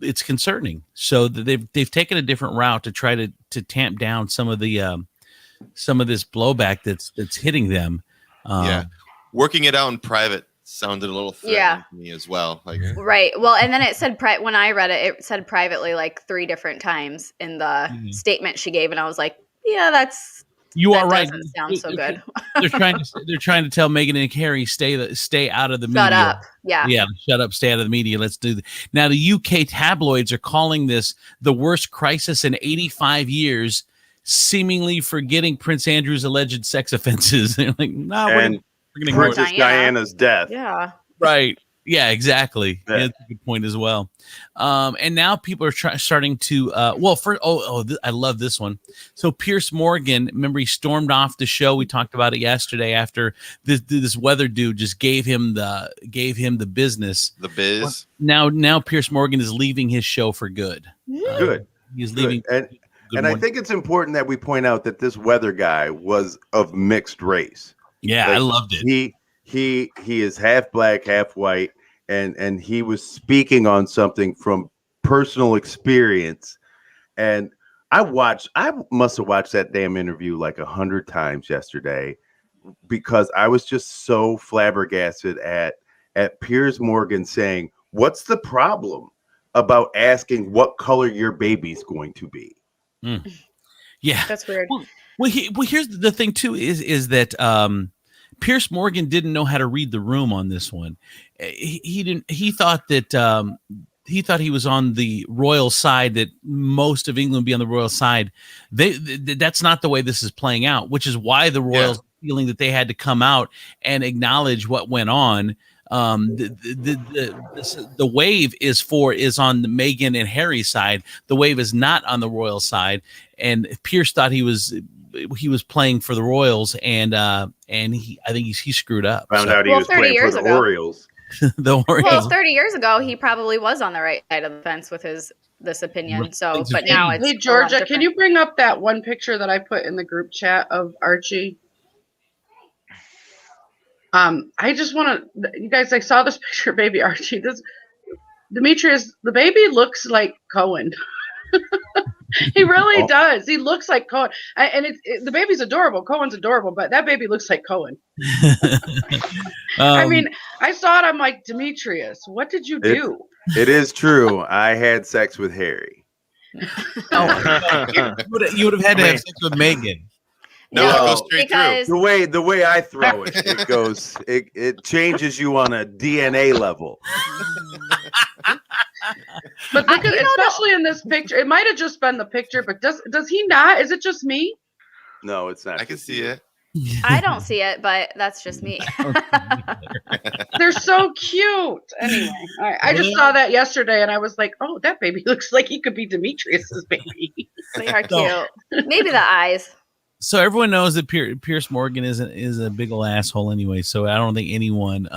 it's concerning. So they've taken a different route to try to tamp down some of this blowback that's hitting them. Working it out in private sounded a little threatening to me as well. Right. Well, and then it said when I read it, it said privately like 3 different times in the statement she gave, and I was like, yeah, that's You That are right. doesn't sound so good. They're trying to tell Meghan and Harry stay out of the media. Shut up. Yeah. Yeah, shut up, stay out of the media. Let's do that. Now the UK tabloids are calling this the worst crisis in 85 years, seemingly forgetting Prince Andrew's alleged sex offenses. They're like, no, we're going to Princess Diana's death. Yeah. Right. Yeah, exactly. Yeah. That's a good point as well. And now people are starting to, I love this one. So Pierce Morgan, remember he stormed off the show. We talked about it yesterday after this weather dude just gave him the business. The biz. Now Pierce Morgan is leaving his show for good. Good. He's leaving. And I think it's important that we point out that this weather guy was of mixed race. Yeah, I loved it. He is half black, half white, and he was speaking on something from personal experience. And I must have watched that damn interview like 100 times yesterday because I was just so flabbergasted at Piers Morgan saying, "What's the problem about asking what color your baby's going to be?" Yeah, that's weird. Well, here's the thing too is that Pierce Morgan didn't know how to read the room on this one. He didn't. He thought that he was on the royal side. That most of England would be on the royal side. That's not the way this is playing out. Which is why the royals feeling that they had to come out and acknowledge what went on. The wave is on the Meghan and Harry side. The wave is not on the royal side. And Pierce thought he was playing for the Royals, and I think he screwed up. Found out he was playing for the Orioles. The Orioles. Well, 30 years ago, he probably was on the right side of the fence with this opinion. So, but now it's hey Georgia, can you bring up that one picture that I put in the group chat of Archie? I just want to, you guys. I saw this picture of baby Archie. This Demetrius, the baby looks like Cohen. He really does. He looks like Cohen, and the baby's adorable. Cohen's adorable, but that baby looks like Cohen. I mean, I saw it. I'm like, Demetrius, what did you do? It is true. I had sex with Harry. You would have had to have sex with Meghan. No, it goes straight through. The way I throw it, it goes. It changes you on a DNA level. But look at, especially in this picture, it might have just been the picture, but does he not? Is it just me? No, it's not. I can see it. I don't see it, but that's just me. They're so cute. Anyway, I just saw that yesterday, and I was like, "Oh, that baby looks like he could be Demetrius's baby." They are cute. Maybe the eyes. So everyone knows that Pierce Morgan is a big ol' asshole anyway. So I don't think anyone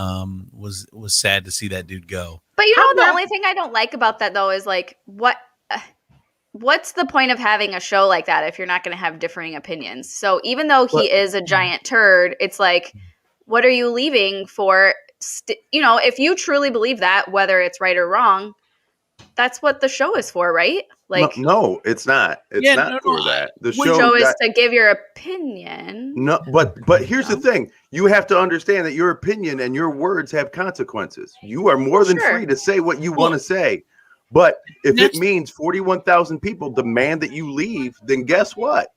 was sad to see that dude go. But the only thing I don't like about that though is like what's the point of having a show like that if you're not going to have differing opinions? So even though he is a giant turd, it's like, what are you leaving for? If you truly believe that, whether it's right or wrong, that's what the show is for, right? Like, no, it's not. It's not for that. The show is to give your opinion. No, but here's the thing: you have to understand that your opinion and your words have consequences. You are more than free to say what you want to say, but if it means 41,000 people demand that you leave, then guess what?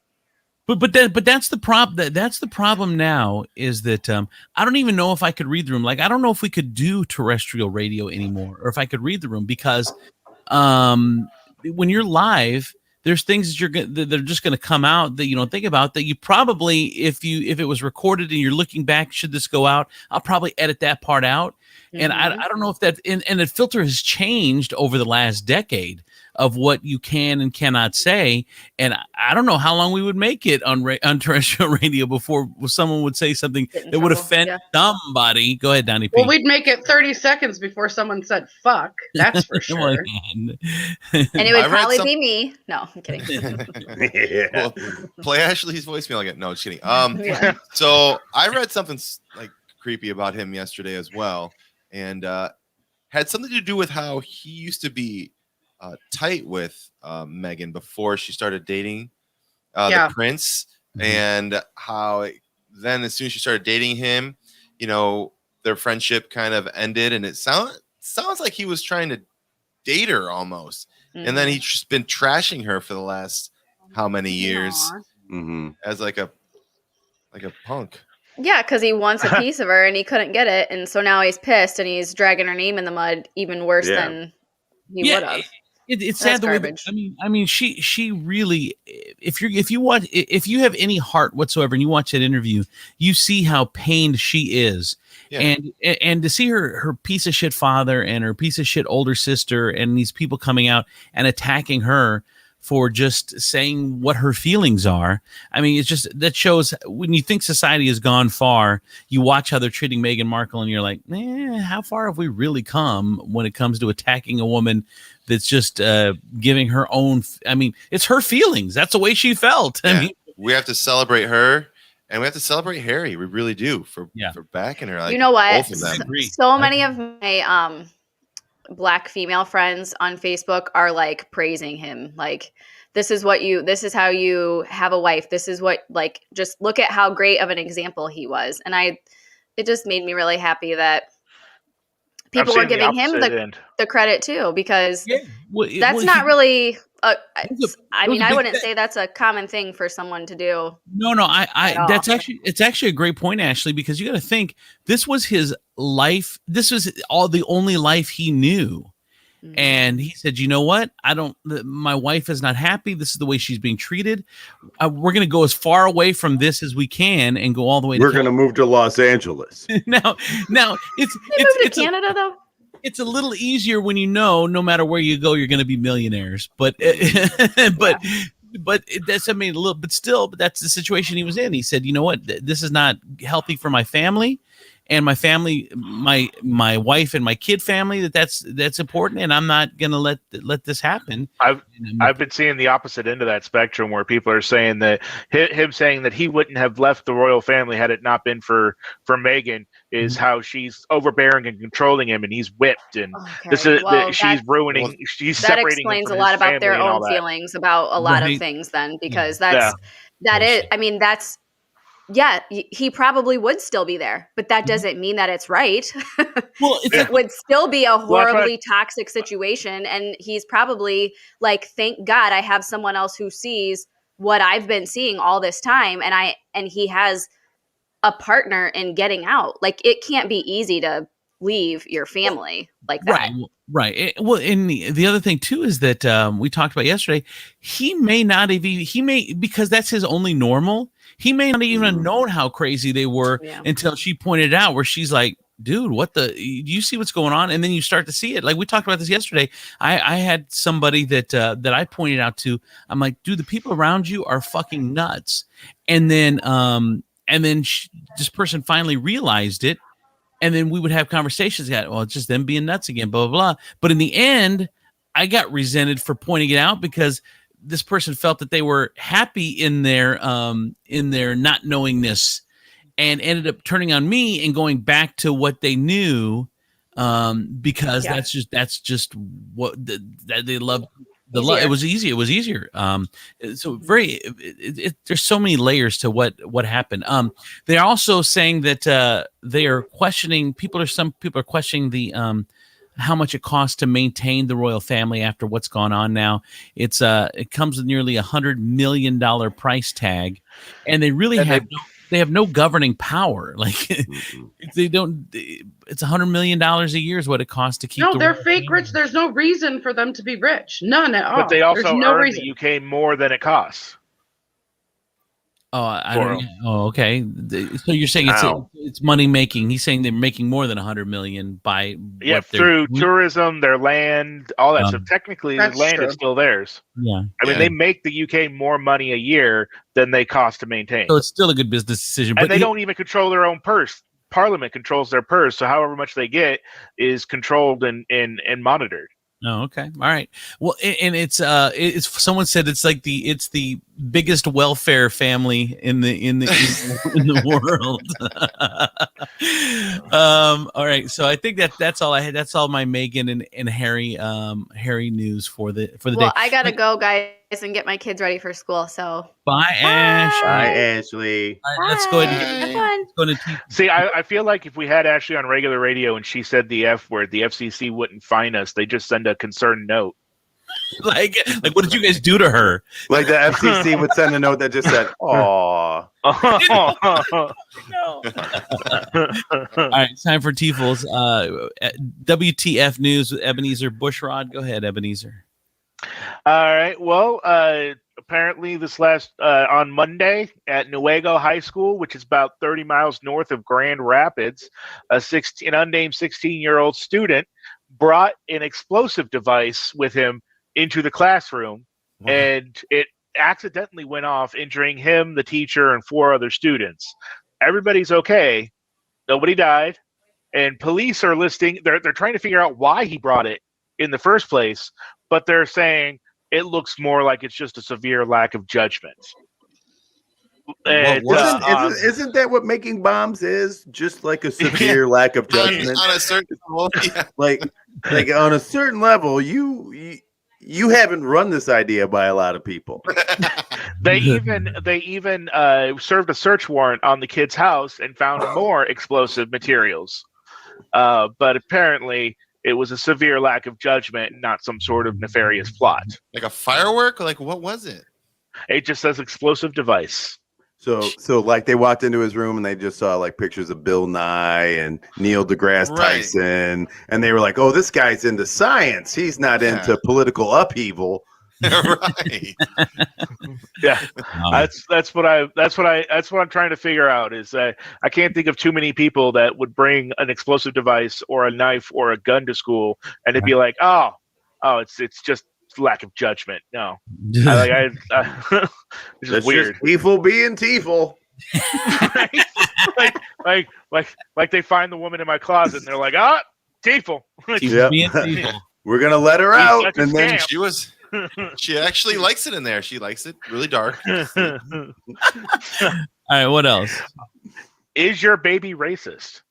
But that's the problem. That's the problem now is that I don't even know if I could read the room. Like I don't know if we could do terrestrial radio anymore, or if I could read the room because when you're live, there's things that are just going to come out that you don't think about. That you probably, if it was recorded and you're looking back, should this go out? I'll probably edit that part out. Mm-hmm. And I don't know if that and the filter has changed over the last decade of what you can and cannot say. And I don't know how long we would make it on terrestrial radio before someone would say something that would offend somebody. Go ahead, Donnie P. Well, we'd make it 30 seconons before someone said fuck. That's for sure. And it would probably be me. No, I'm kidding. Well, play Ashley's voicemail again. No, just kidding. So I read something like creepy about him yesterday as well. And had something to do with how he used to be tight with Meghan before she started dating the prince, and how then as soon as she started dating him, their friendship kind of ended, and it sounds like he was trying to date her almost, and then he's just been trashing her for the last how many years as like a like a punk. Yeah, because he wants a piece of her and he couldn't get it, and so now he's pissed and he's dragging her name in the mud even worse than he would have. It's sad the way that, I mean, she really, if you have any heart whatsoever and you watch that interview, you see how pained she is. Yeah. And to see her piece of shit father and her piece of shit older sister and these people coming out and attacking her for just saying what her feelings are. I mean, it's just, that shows when you think society has gone far, you watch how they're treating Meghan Markle and you're like, how far have we really come when it comes to attacking a woman that's just giving her own, I mean, it's her feelings. That's the way she felt. Yeah. I mean, we have to celebrate her and we have to celebrate Harry. We really do for backing her. Like, you know what? Both of them. So many of my Black female friends on Facebook are like praising him. Like, this is how you have a wife. This is what, like, just look at how great of an example he was. And it just made me really happy that people were giving him the credit too, because that's not really, I wouldn't say that's a common thing for someone to do. No, it's actually a great point, Ashley, because you got to think this was his life. This was the only life he knew. Mm-hmm. And he said, you know what? My wife is not happy. This is the way she's being treated. We're going to go as far away from this as we can and go all the way. We're going to move to Los Angeles. now it's Canada though. It's a little easier when no matter where you go, you're going to be millionaires. But that's, I mean, but that's the situation he was in. He said, you know what? This is not healthy for my family. And my family, my wife and my kid family, that's important, and I'm not gonna let this happen. I've been seeing the opposite end of that spectrum, where people are saying that him saying that he wouldn't have left the royal family had it not been for Meghan, is how she's overbearing and controlling him, and he's whipped, and she's ruining. She's that explains a lot about their own feelings about a lot of things, then, because yeah, he probably would still be there, but that doesn't mean that it's right. Well, it would still be a horribly toxic situation. And he's probably like, thank God I have someone else who sees what I've been seeing all this time. And he has a partner in getting out. Like, it can't be easy to leave your family like that. Right. And the other thing too is that we talked about yesterday, he may because that's his only normal. He may not even have known how crazy they were until she pointed it out, where she's like, dude, do you see what's going on? And then you start to see it. Like, we talked about this yesterday. I had somebody that I pointed out to. I'm like, dude, the people around you are fucking nuts. And then this person finally realized it. And then we would have conversations. Well, it's just them being nuts again, blah, blah, blah. But in the end, I got resented for pointing it out because this person felt that they were happy in their not knowingness, and ended up turning on me and going back to what they knew, because that's just what they love. It was easy. It was easier. So there's so many layers to what happened. They're also saying that they are questioning. Some people are questioning the how much it costs to maintain the royal family after what's gone on now. It comes with nearly $100 million price tag, and they really have no governing power. Like, they don't. It's $100 million a year is what it costs to keep. No, they're fake rich. There's no reason for them to be rich. None at all. But they also earn the UK more than it costs. Oh, I don't. Oh, okay. So you're saying it's money making? He's saying they're making more than $100 million by through tourism, their land, all that stuff. Technically, the land is still theirs. Yeah, I mean, they make the UK more money a year than they cost to maintain. So it's still a good business decision. And they don't even control their own purse. Parliament controls their purse, so however much they get is controlled and monitored. Oh, okay. All right. Well, and it's someone said it's the biggest welfare family in the world. All right. So I think that's all I had. That's all my Meghan and Harry news for the day. Well, I gotta go, guys, and get my kids ready for school. So bye, Ash. Bye, Ashley. All right, let's go ahead and see. I feel like if we had Ashley on regular radio and she said the F word, the FCC wouldn't fine us. They just send a concerned note. like what did you guys do to her? Like the FCC would send a note that just said, "Aw." No. All right, it's time for T-Fuls. WTF News with Ebenezer Bushrod. Go ahead, Ebenezer. All right. Well, apparently this last on Monday at Newaygo High School, which is about 30 miles north of Grand Rapids, an unnamed 16-year-old student brought an explosive device with him into the classroom, and it accidentally went off, injuring him, the teacher, and 4 other students. Everybody's okay. Nobody died. And police are they're trying to figure out why he brought it in the first place, but they're saying it looks more like it's just a severe lack of judgment. And, isn't that what making bombs is? Just like a severe lack of judgment. On a certain level, yeah. like on a certain level, you haven't run this idea by a lot of people. They even served a search warrant on the kid's house and found more explosive materials. But apparently it was a severe lack of judgment, not some sort of nefarious plot. Like a firework? Like what was it? It just says explosive device. So like they walked into his room and they just saw like pictures of Bill Nye and Neil deGrasse Tyson, and they were like, "Oh, this guy's into science. He's not into political upheaval." Right. Yeah. That's what I'm trying to figure out is I can't think of too many people that would bring an explosive device or a knife or a gun to school and it'd be like, oh, it's just lack of judgment. No. It's just weird. Just Tiefel being Tiefel. Right? like they find the woman in my closet and they're like, ah, Tiefel. Yep. We're gonna let her out, and then she actually likes it in there. She likes it really dark. All right, what else? Is your baby racist?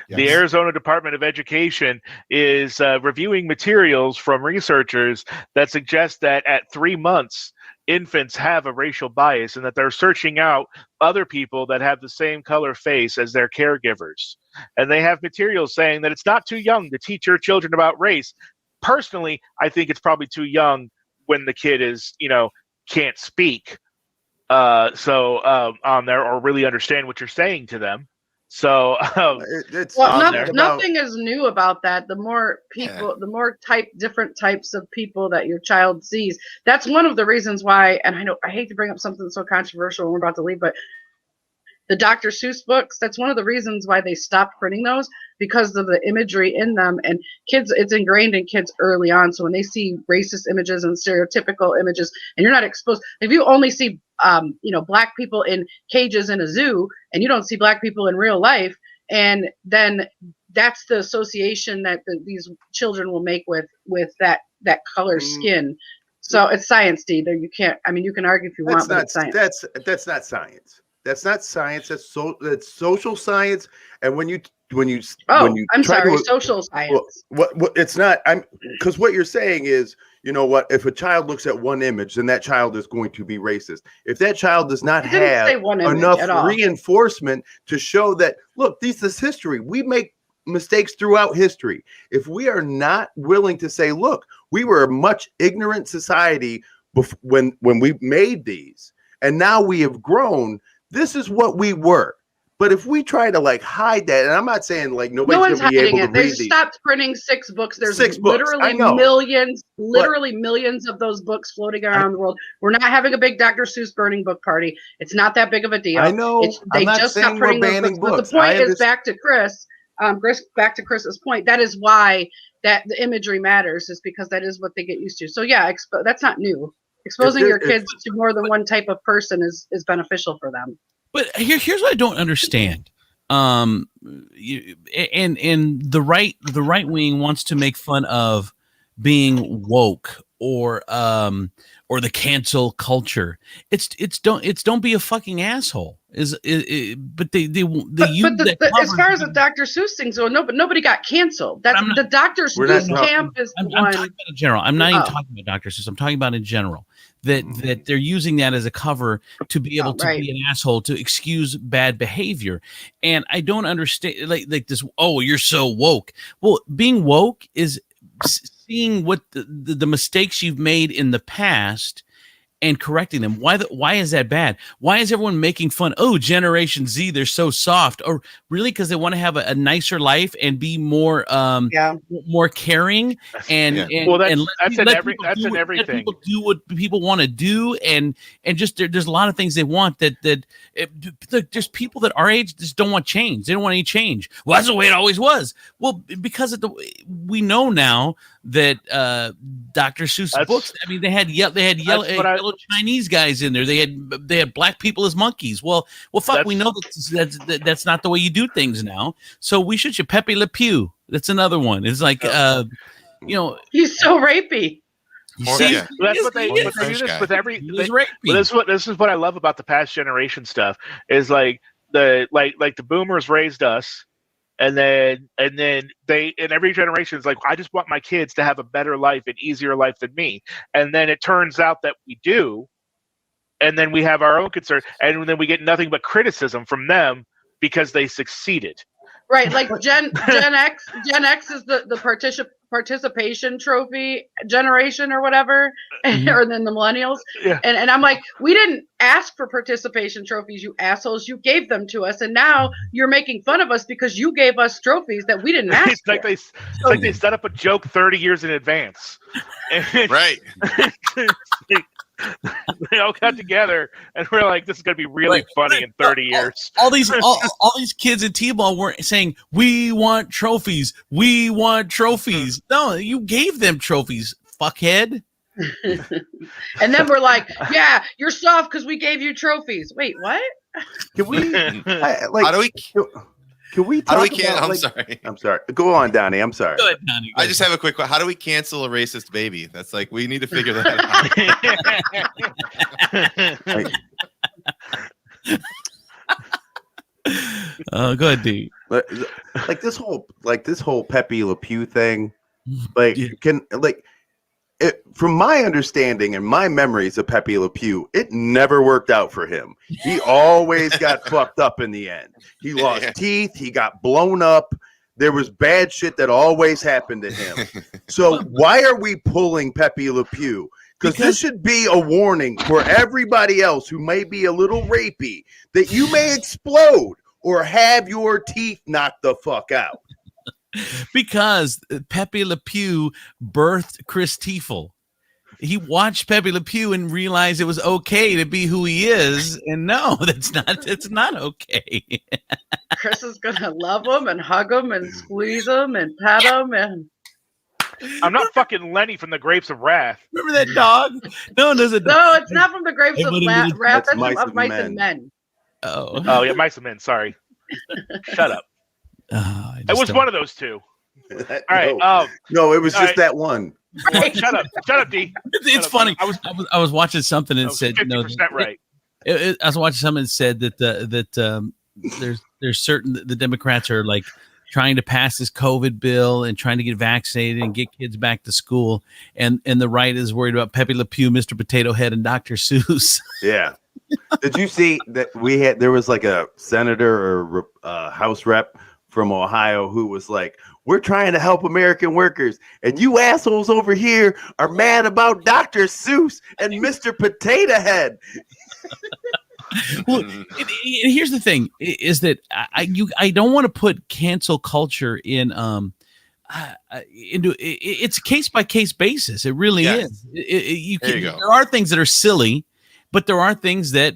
Yes. The Arizona Department of Education is reviewing materials from researchers that suggest that at 3 months, infants have a racial bias and that they're searching out other people that have the same color face as their caregivers. And they have materials saying that it's not too young to teach your children about race. Personally, I think it's probably too young when the kid is, can't speak on there or really understand what you're saying to them. So nothing is new about that. The more people, the more different types of people that your child sees. That's one of the reasons why, and I know I hate to bring up something so controversial when we're about to leave, but the Dr. Seuss books, that's one of the reasons why they stopped printing those, because of the imagery in them. And kids, it's ingrained in kids early on. So when they see racist images and stereotypical images, and you're not exposed, if you only see black people in cages in a zoo and you don't see black people in real life, and then that's the association that these children will make with that color skin. So it's science, D. There you can't. I mean, you can argue if you want, but it's science. That's not science. That's not science. That's social science. And when you social science. What it's not. Because what you're saying is, if a child looks at one image, then that child is going to be racist. If that child does not have enough reinforcement to show that, look, this is history. We make mistakes throughout history. If we are not willing to say, look, we were a much ignorant society when we made these, and now we have grown. This is what we were. But if we try to hide that, and I'm not saying nobody's going to be able to read these. They stopped printing 6 books. There's literally millions of those books floating around the world. We're not having a big Dr. Seuss burning book party. It's not that big of a deal. I know. They just stopped printing those books. But the point is, back to Chris. Back to Chris's point. That is why that the imagery matters, is because that is what they get used to. So yeah, that's not new. Exposing your kids to more than one type of person is beneficial for them. But here's what I don't understand. And the right wing wants to make fun of being woke or the cancel culture. It's don't be a fucking asshole. But they use that as far as the Dr. Seuss things go, but nobody got canceled. That's the Dr. Seuss camp is I'm talking about in general. I'm not even talking about Dr. Seuss. I'm talking about in general. That they're using that as a cover to be able to be an asshole, to excuse bad behavior. And I don't understand like this, oh, you're so woke. Well, being woke is seeing what the mistakes you've made in the past and correcting them. Why is that bad? Why is everyone making fun? Oh, Generation Z, they're so soft. Or really because they want to have a nicer life and be more more caring and that's in everything. Let people do what people want to do and just there's a lot of things they want that just people that our age just don't want change. They don't want any change. Well, that's the way it always was. Well, because we know now that Dr. Seuss books. I mean, they had yellow Chinese guys in there. They had black people as monkeys. Well, fuck. We know that's not the way you do things now. So we should Pepe Le Pew. That's another one. It's like he's so rapey. That's what they do this with every. This is what I love about the past generation stuff. Is like the boomers raised us. And then they in every generation is like, I just want my kids to have a better life, an easier life than me. And then it turns out that we do. And then we have our own concern. And then we get nothing but criticism from them because they succeeded. Right. Like Gen X is the participation trophy generation or whatever, or then the millennials. Yeah. And I'm like, we didn't ask for participation trophies, you assholes. You gave them to us. And now you're making fun of us because you gave us trophies that we didn't ask for. It's like they set up a joke 30 years in advance. Right. They all got together and we're like, this is going to be really funny in 30 years. All these kids in T-ball weren't saying, we want trophies. We want trophies. No, you gave them trophies, fuckhead. And then we're like, yeah, you're soft because we gave you trophies. Wait, what? Can we? How do we? Can we talk I'm sorry. Go on, Donnie. I'm sorry. Go ahead, Donnie. I just have a quick question. How do we cancel a racist baby? That's like, we need to figure that out. Go ahead, D. Like this whole Pepe Le Pew thing. From my understanding and my memories of Pepe Le Pew, it never worked out for him. He always got fucked up in the end. He lost teeth. He got blown up. There was bad shit that always happened to him. So why are we pulling Pepe Le Pew? Because this should be a warning for everybody else who may be a little rapey that you may explode or have your teeth knocked the fuck out. Because Pepe Le Pew birthed Chris Tiefel. He watched Pepe Le Pew and realized it was okay to be who he is. And no, it's not okay. Chris is gonna love him and hug him and squeeze him and pet him and. I'm not fucking Lenny from the Grapes of Wrath. Remember that dog? No, it's not from the Grapes of Wrath. That's of Mice and Men. Oh yeah, Mice and Men. Sorry. Shut up. It was one of those two. All right. No, it was just that one. Right. Shut up, D. It's funny. I was watching something and said 50% right. I was watching something that said that there's certain the Democrats are like trying to pass this COVID bill and trying to get vaccinated and get kids back to school, and the right is worried about Pepe Le Pew, Mr. Potato Head, and Dr. Seuss. Yeah. Did you see that there was like a senator or House rep from Ohio who was like, we're trying to help American workers, and you assholes over here are mad about Dr. Seuss and Mr. Potato Head. Well, and here's the thing: is that I don't want to put cancel culture in into it's case by case basis. It really is. There are things that are silly, but there are things that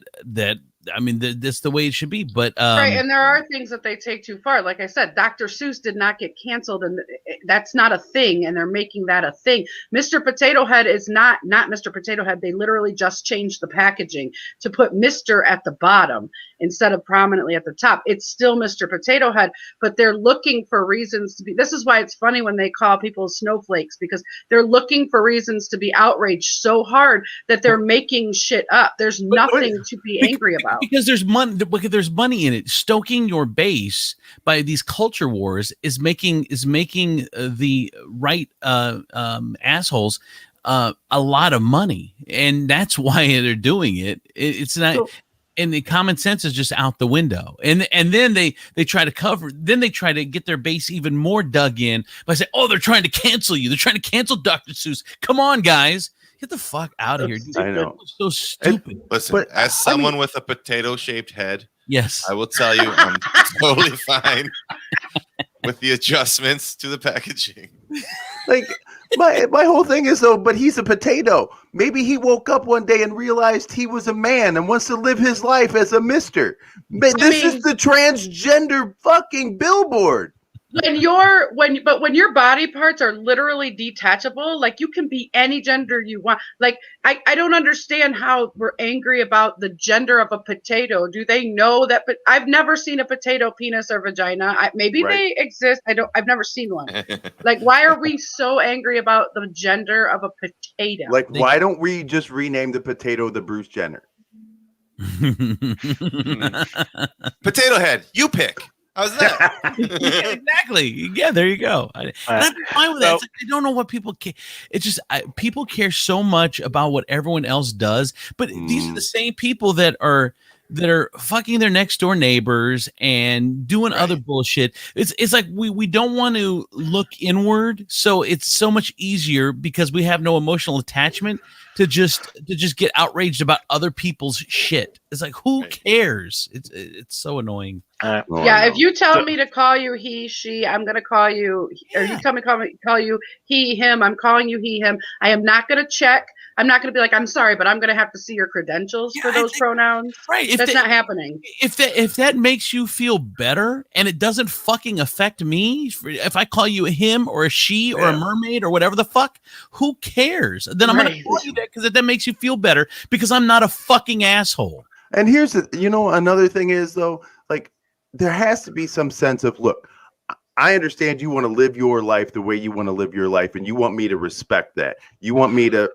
I mean, that's the way it should be. But right, and there are things that they take too far. Like I said, Dr. Seuss did not get canceled, and that's not a thing. And they're making that a thing. Mr. Potato Head is not Mr. Potato Head. They literally just changed the packaging to put Mr. at the bottom instead of prominently at the top. It's still Mr. Potato Head, but they're looking for reasons to be. This is why it's funny when they call people snowflakes, because they're looking for reasons to be outraged so hard that they're making shit up. There's nothing to be angry about. Because there's money in it. Stoking your base by these culture wars is making the right assholes a lot of money, and that's why they're doing it. It's not. and the common sense is just out the window. And then they try to cover. Then they try to get their base even more dug in by saying, "Oh, they're trying to cancel you. They're trying to cancel Dr. Seuss. Come on, guys, get the fuck out of here." Dude, I know. that's so stupid. Listen, But, as someone with a potato-shaped head, Yes, I will tell you, I'm totally fine with the adjustments to the packaging. Like my whole thing is though, but he's a potato. Maybe he woke up one day and realized he was a man and wants to live his life as a mister. But this is the transgender fucking billboard. When your body parts are literally detachable, like you can be any gender you want. Like I don't understand how we're angry about the gender of a potato. Do they know that? But I've never seen a potato penis or vagina. Maybe they exist. I've never seen one. Like, why are we so angry about the gender of a potato? Like, why don't we just rename the potato the Bruce Jenner? Potato head, you pick. How's that? Yeah, exactly. Yeah, there you go. I'm fine with that. It's like, I don't know what people care. It's just people care so much about what everyone else does, but these are the same people that are fucking their next door neighbors and doing other bullshit. It's like we don't want to look inward, so it's so much easier because we have no emotional attachment to just get outraged about other people's shit. It's like, who cares? It's so annoying. Yeah, if you tell me to call you he, she, I'm gonna call you. Or you tell me call you he, him. I'm calling you he, him. I am not gonna check. I'm not gonna be like, I'm sorry, but I'm gonna have to see your credentials for those pronouns. Right? That's not happening. If that makes you feel better and it doesn't fucking affect me, if I call you a him or a she or a mermaid or whatever the fuck, who cares? Then I'm gonna call you that because that makes you feel better because I'm not a fucking asshole. And here's another thing is though, like, there has to be some sense of, look, I understand you want to live your life the way you want to live your life, and you want me to respect that. You want me to,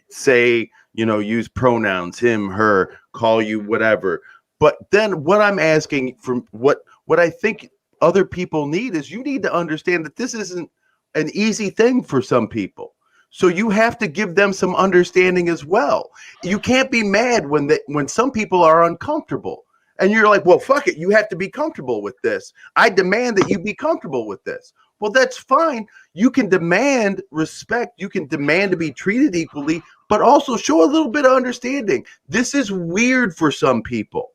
say, use pronouns, him, her, call you whatever. But then what I'm asking from what I think other people need is you need to understand that this isn't an easy thing for some people. So you have to give them some understanding as well. You can't be mad when some people are uncomfortable. And you're like, well, fuck it. You have to be comfortable with this. I demand that you be comfortable with this. Well, that's fine. You can demand respect. You can demand to be treated equally, but also show a little bit of understanding. This is weird for some people.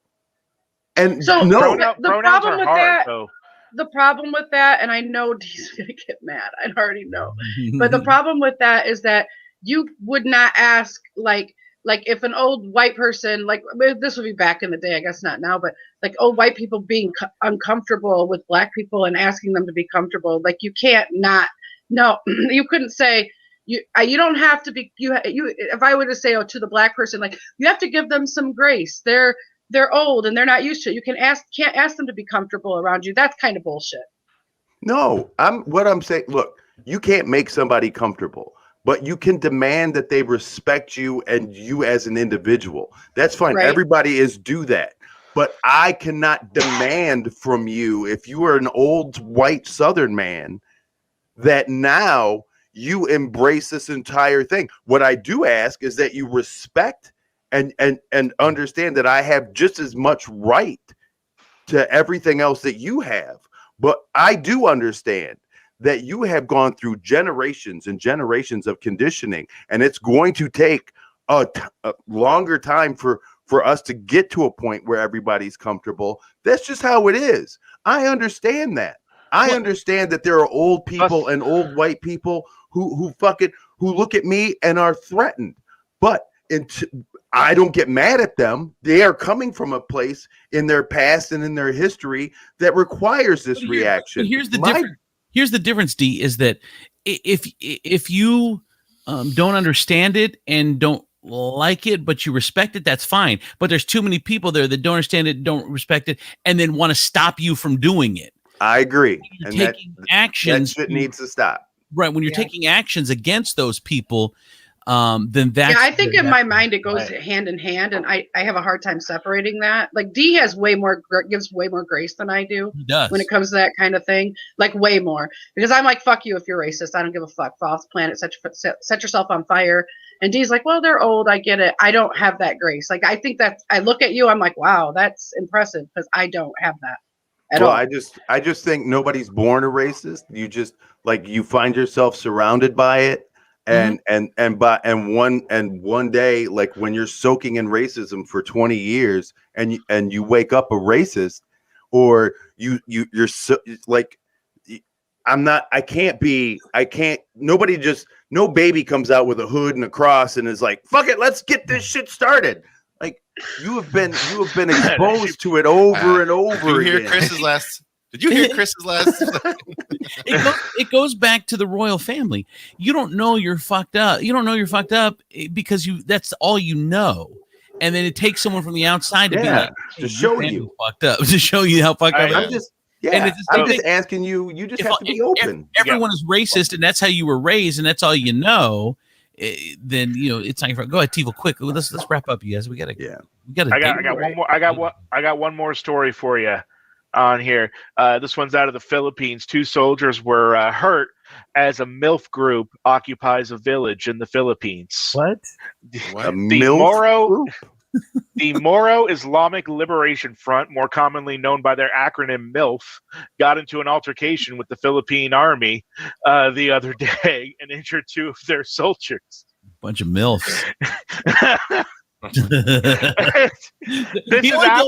And so pronouns problem with hard, that, so. the problem with that, and I know Dee's gonna get mad. I already know. But the problem with that is that you would not ask like if an old white person, like this would be back in the day, I guess not now, but like old white people being uncomfortable with black people and asking them to be comfortable, like you can't not, no, you couldn't say, you don't have to be, you if I were to say, to the black person, like you have to give them some grace. They're old and they're not used to it. You can't ask them to be comfortable around you. That's kind of bullshit. No, I'm saying, look, you can't make somebody comfortable. But you can demand that they respect you and you as an individual. That's fine. Right. Everybody do that. But I cannot demand from you, if you are an old white Southern man, that now you embrace this entire thing. What I do ask is that you respect and understand that I have just as much right to everything else that you have. But I do understand that you have gone through generations and generations of conditioning, and it's going to take a longer time for us to get to a point where everybody's comfortable. That's just how it is. I understand that. I understand that there are old people and old white people who look at me and are threatened, but I don't get mad at them. They are coming from a place in their past and in their history that requires this reaction. Here's the difference. Here's the difference, D, is that if you don't understand it and don't like it, but you respect it, that's fine. But there's too many people there that don't understand it, don't respect it, and then want to stop you from doing it. I agree. And taking actions. That shit needs to stop. Right. When you're taking actions against those people, then that's... Yeah, I think in my mind it goes hand in hand, and I have a hard time separating that. Like, D has gives way more grace than I do. He does. When it comes to that kind of thing. Like, way more. Because I'm like, fuck you if you're racist. I don't give a fuck. Fall off the planet, set yourself on fire. And Dee's like, well, they're old. I get it. I don't have that grace. Like, I think I look at you, I'm like, wow, that's impressive because I don't have that at all. I just think nobody's born a racist. You just like you find yourself surrounded by it, and one day, like when you're soaking in racism for 20 years, and you wake up a racist, or you're so like. No baby comes out with a hood and a cross and is like, fuck it, let's get this shit started. Like you have been exposed to it over and over Did you hear again. Chris's last? It goes back to the royal family. You don't know you're fucked up. You don't know you're fucked up because that's all you know. And then it takes someone from the outside to be like, hey, to show you fucked up, to show you how fucked up. I'm just asking you. You just have to be open. Everyone is racist, and that's how you were raised, and that's all you know. Then it's not your fault. Go ahead, Tivo, quick. Let's wrap up, you guys. We gotta. I got one more story for you on here. This one's out of the Philippines. 2 soldiers were hurt as a MILF group occupies a village in the Philippines. What? A MILF group? The Moro Islamic Liberation Front, more commonly known by their acronym MILF, got into an altercation with the Philippine Army the other day and injured 2 of their soldiers. Bunch of MILFs. He only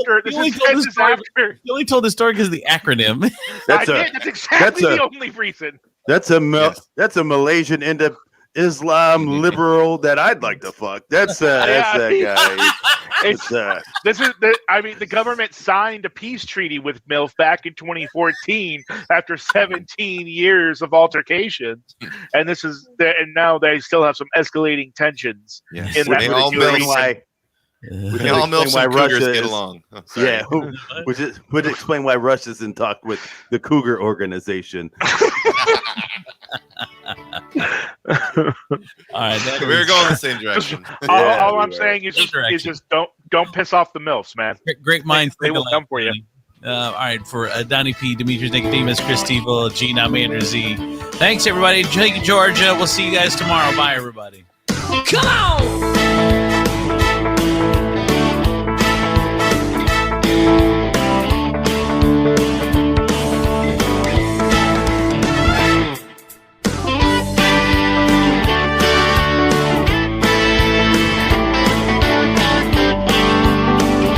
told the story because of the acronym. That's exactly the only reason. That's a Malaysian Islam liberal that I'd like to fuck. That's that guy. The government signed a peace treaty with MILF back in 2014 after 17 years of altercations, and now they still have some escalating tensions. Yes. In that MILFs and Cougars get along. Would explain why Russia's in talk with the Cougar organization. All right, we're going the same direction. All I'm saying is just don't piss off the MILFs, man. Great minds. They will come for you. All right, for Donnie P, Demetrius Nicodemus, Chris Stevel, Gene, I'm Andrew Z. Thanks, everybody. Jake, Georgia. We'll see you guys tomorrow. Bye, everybody. Come on!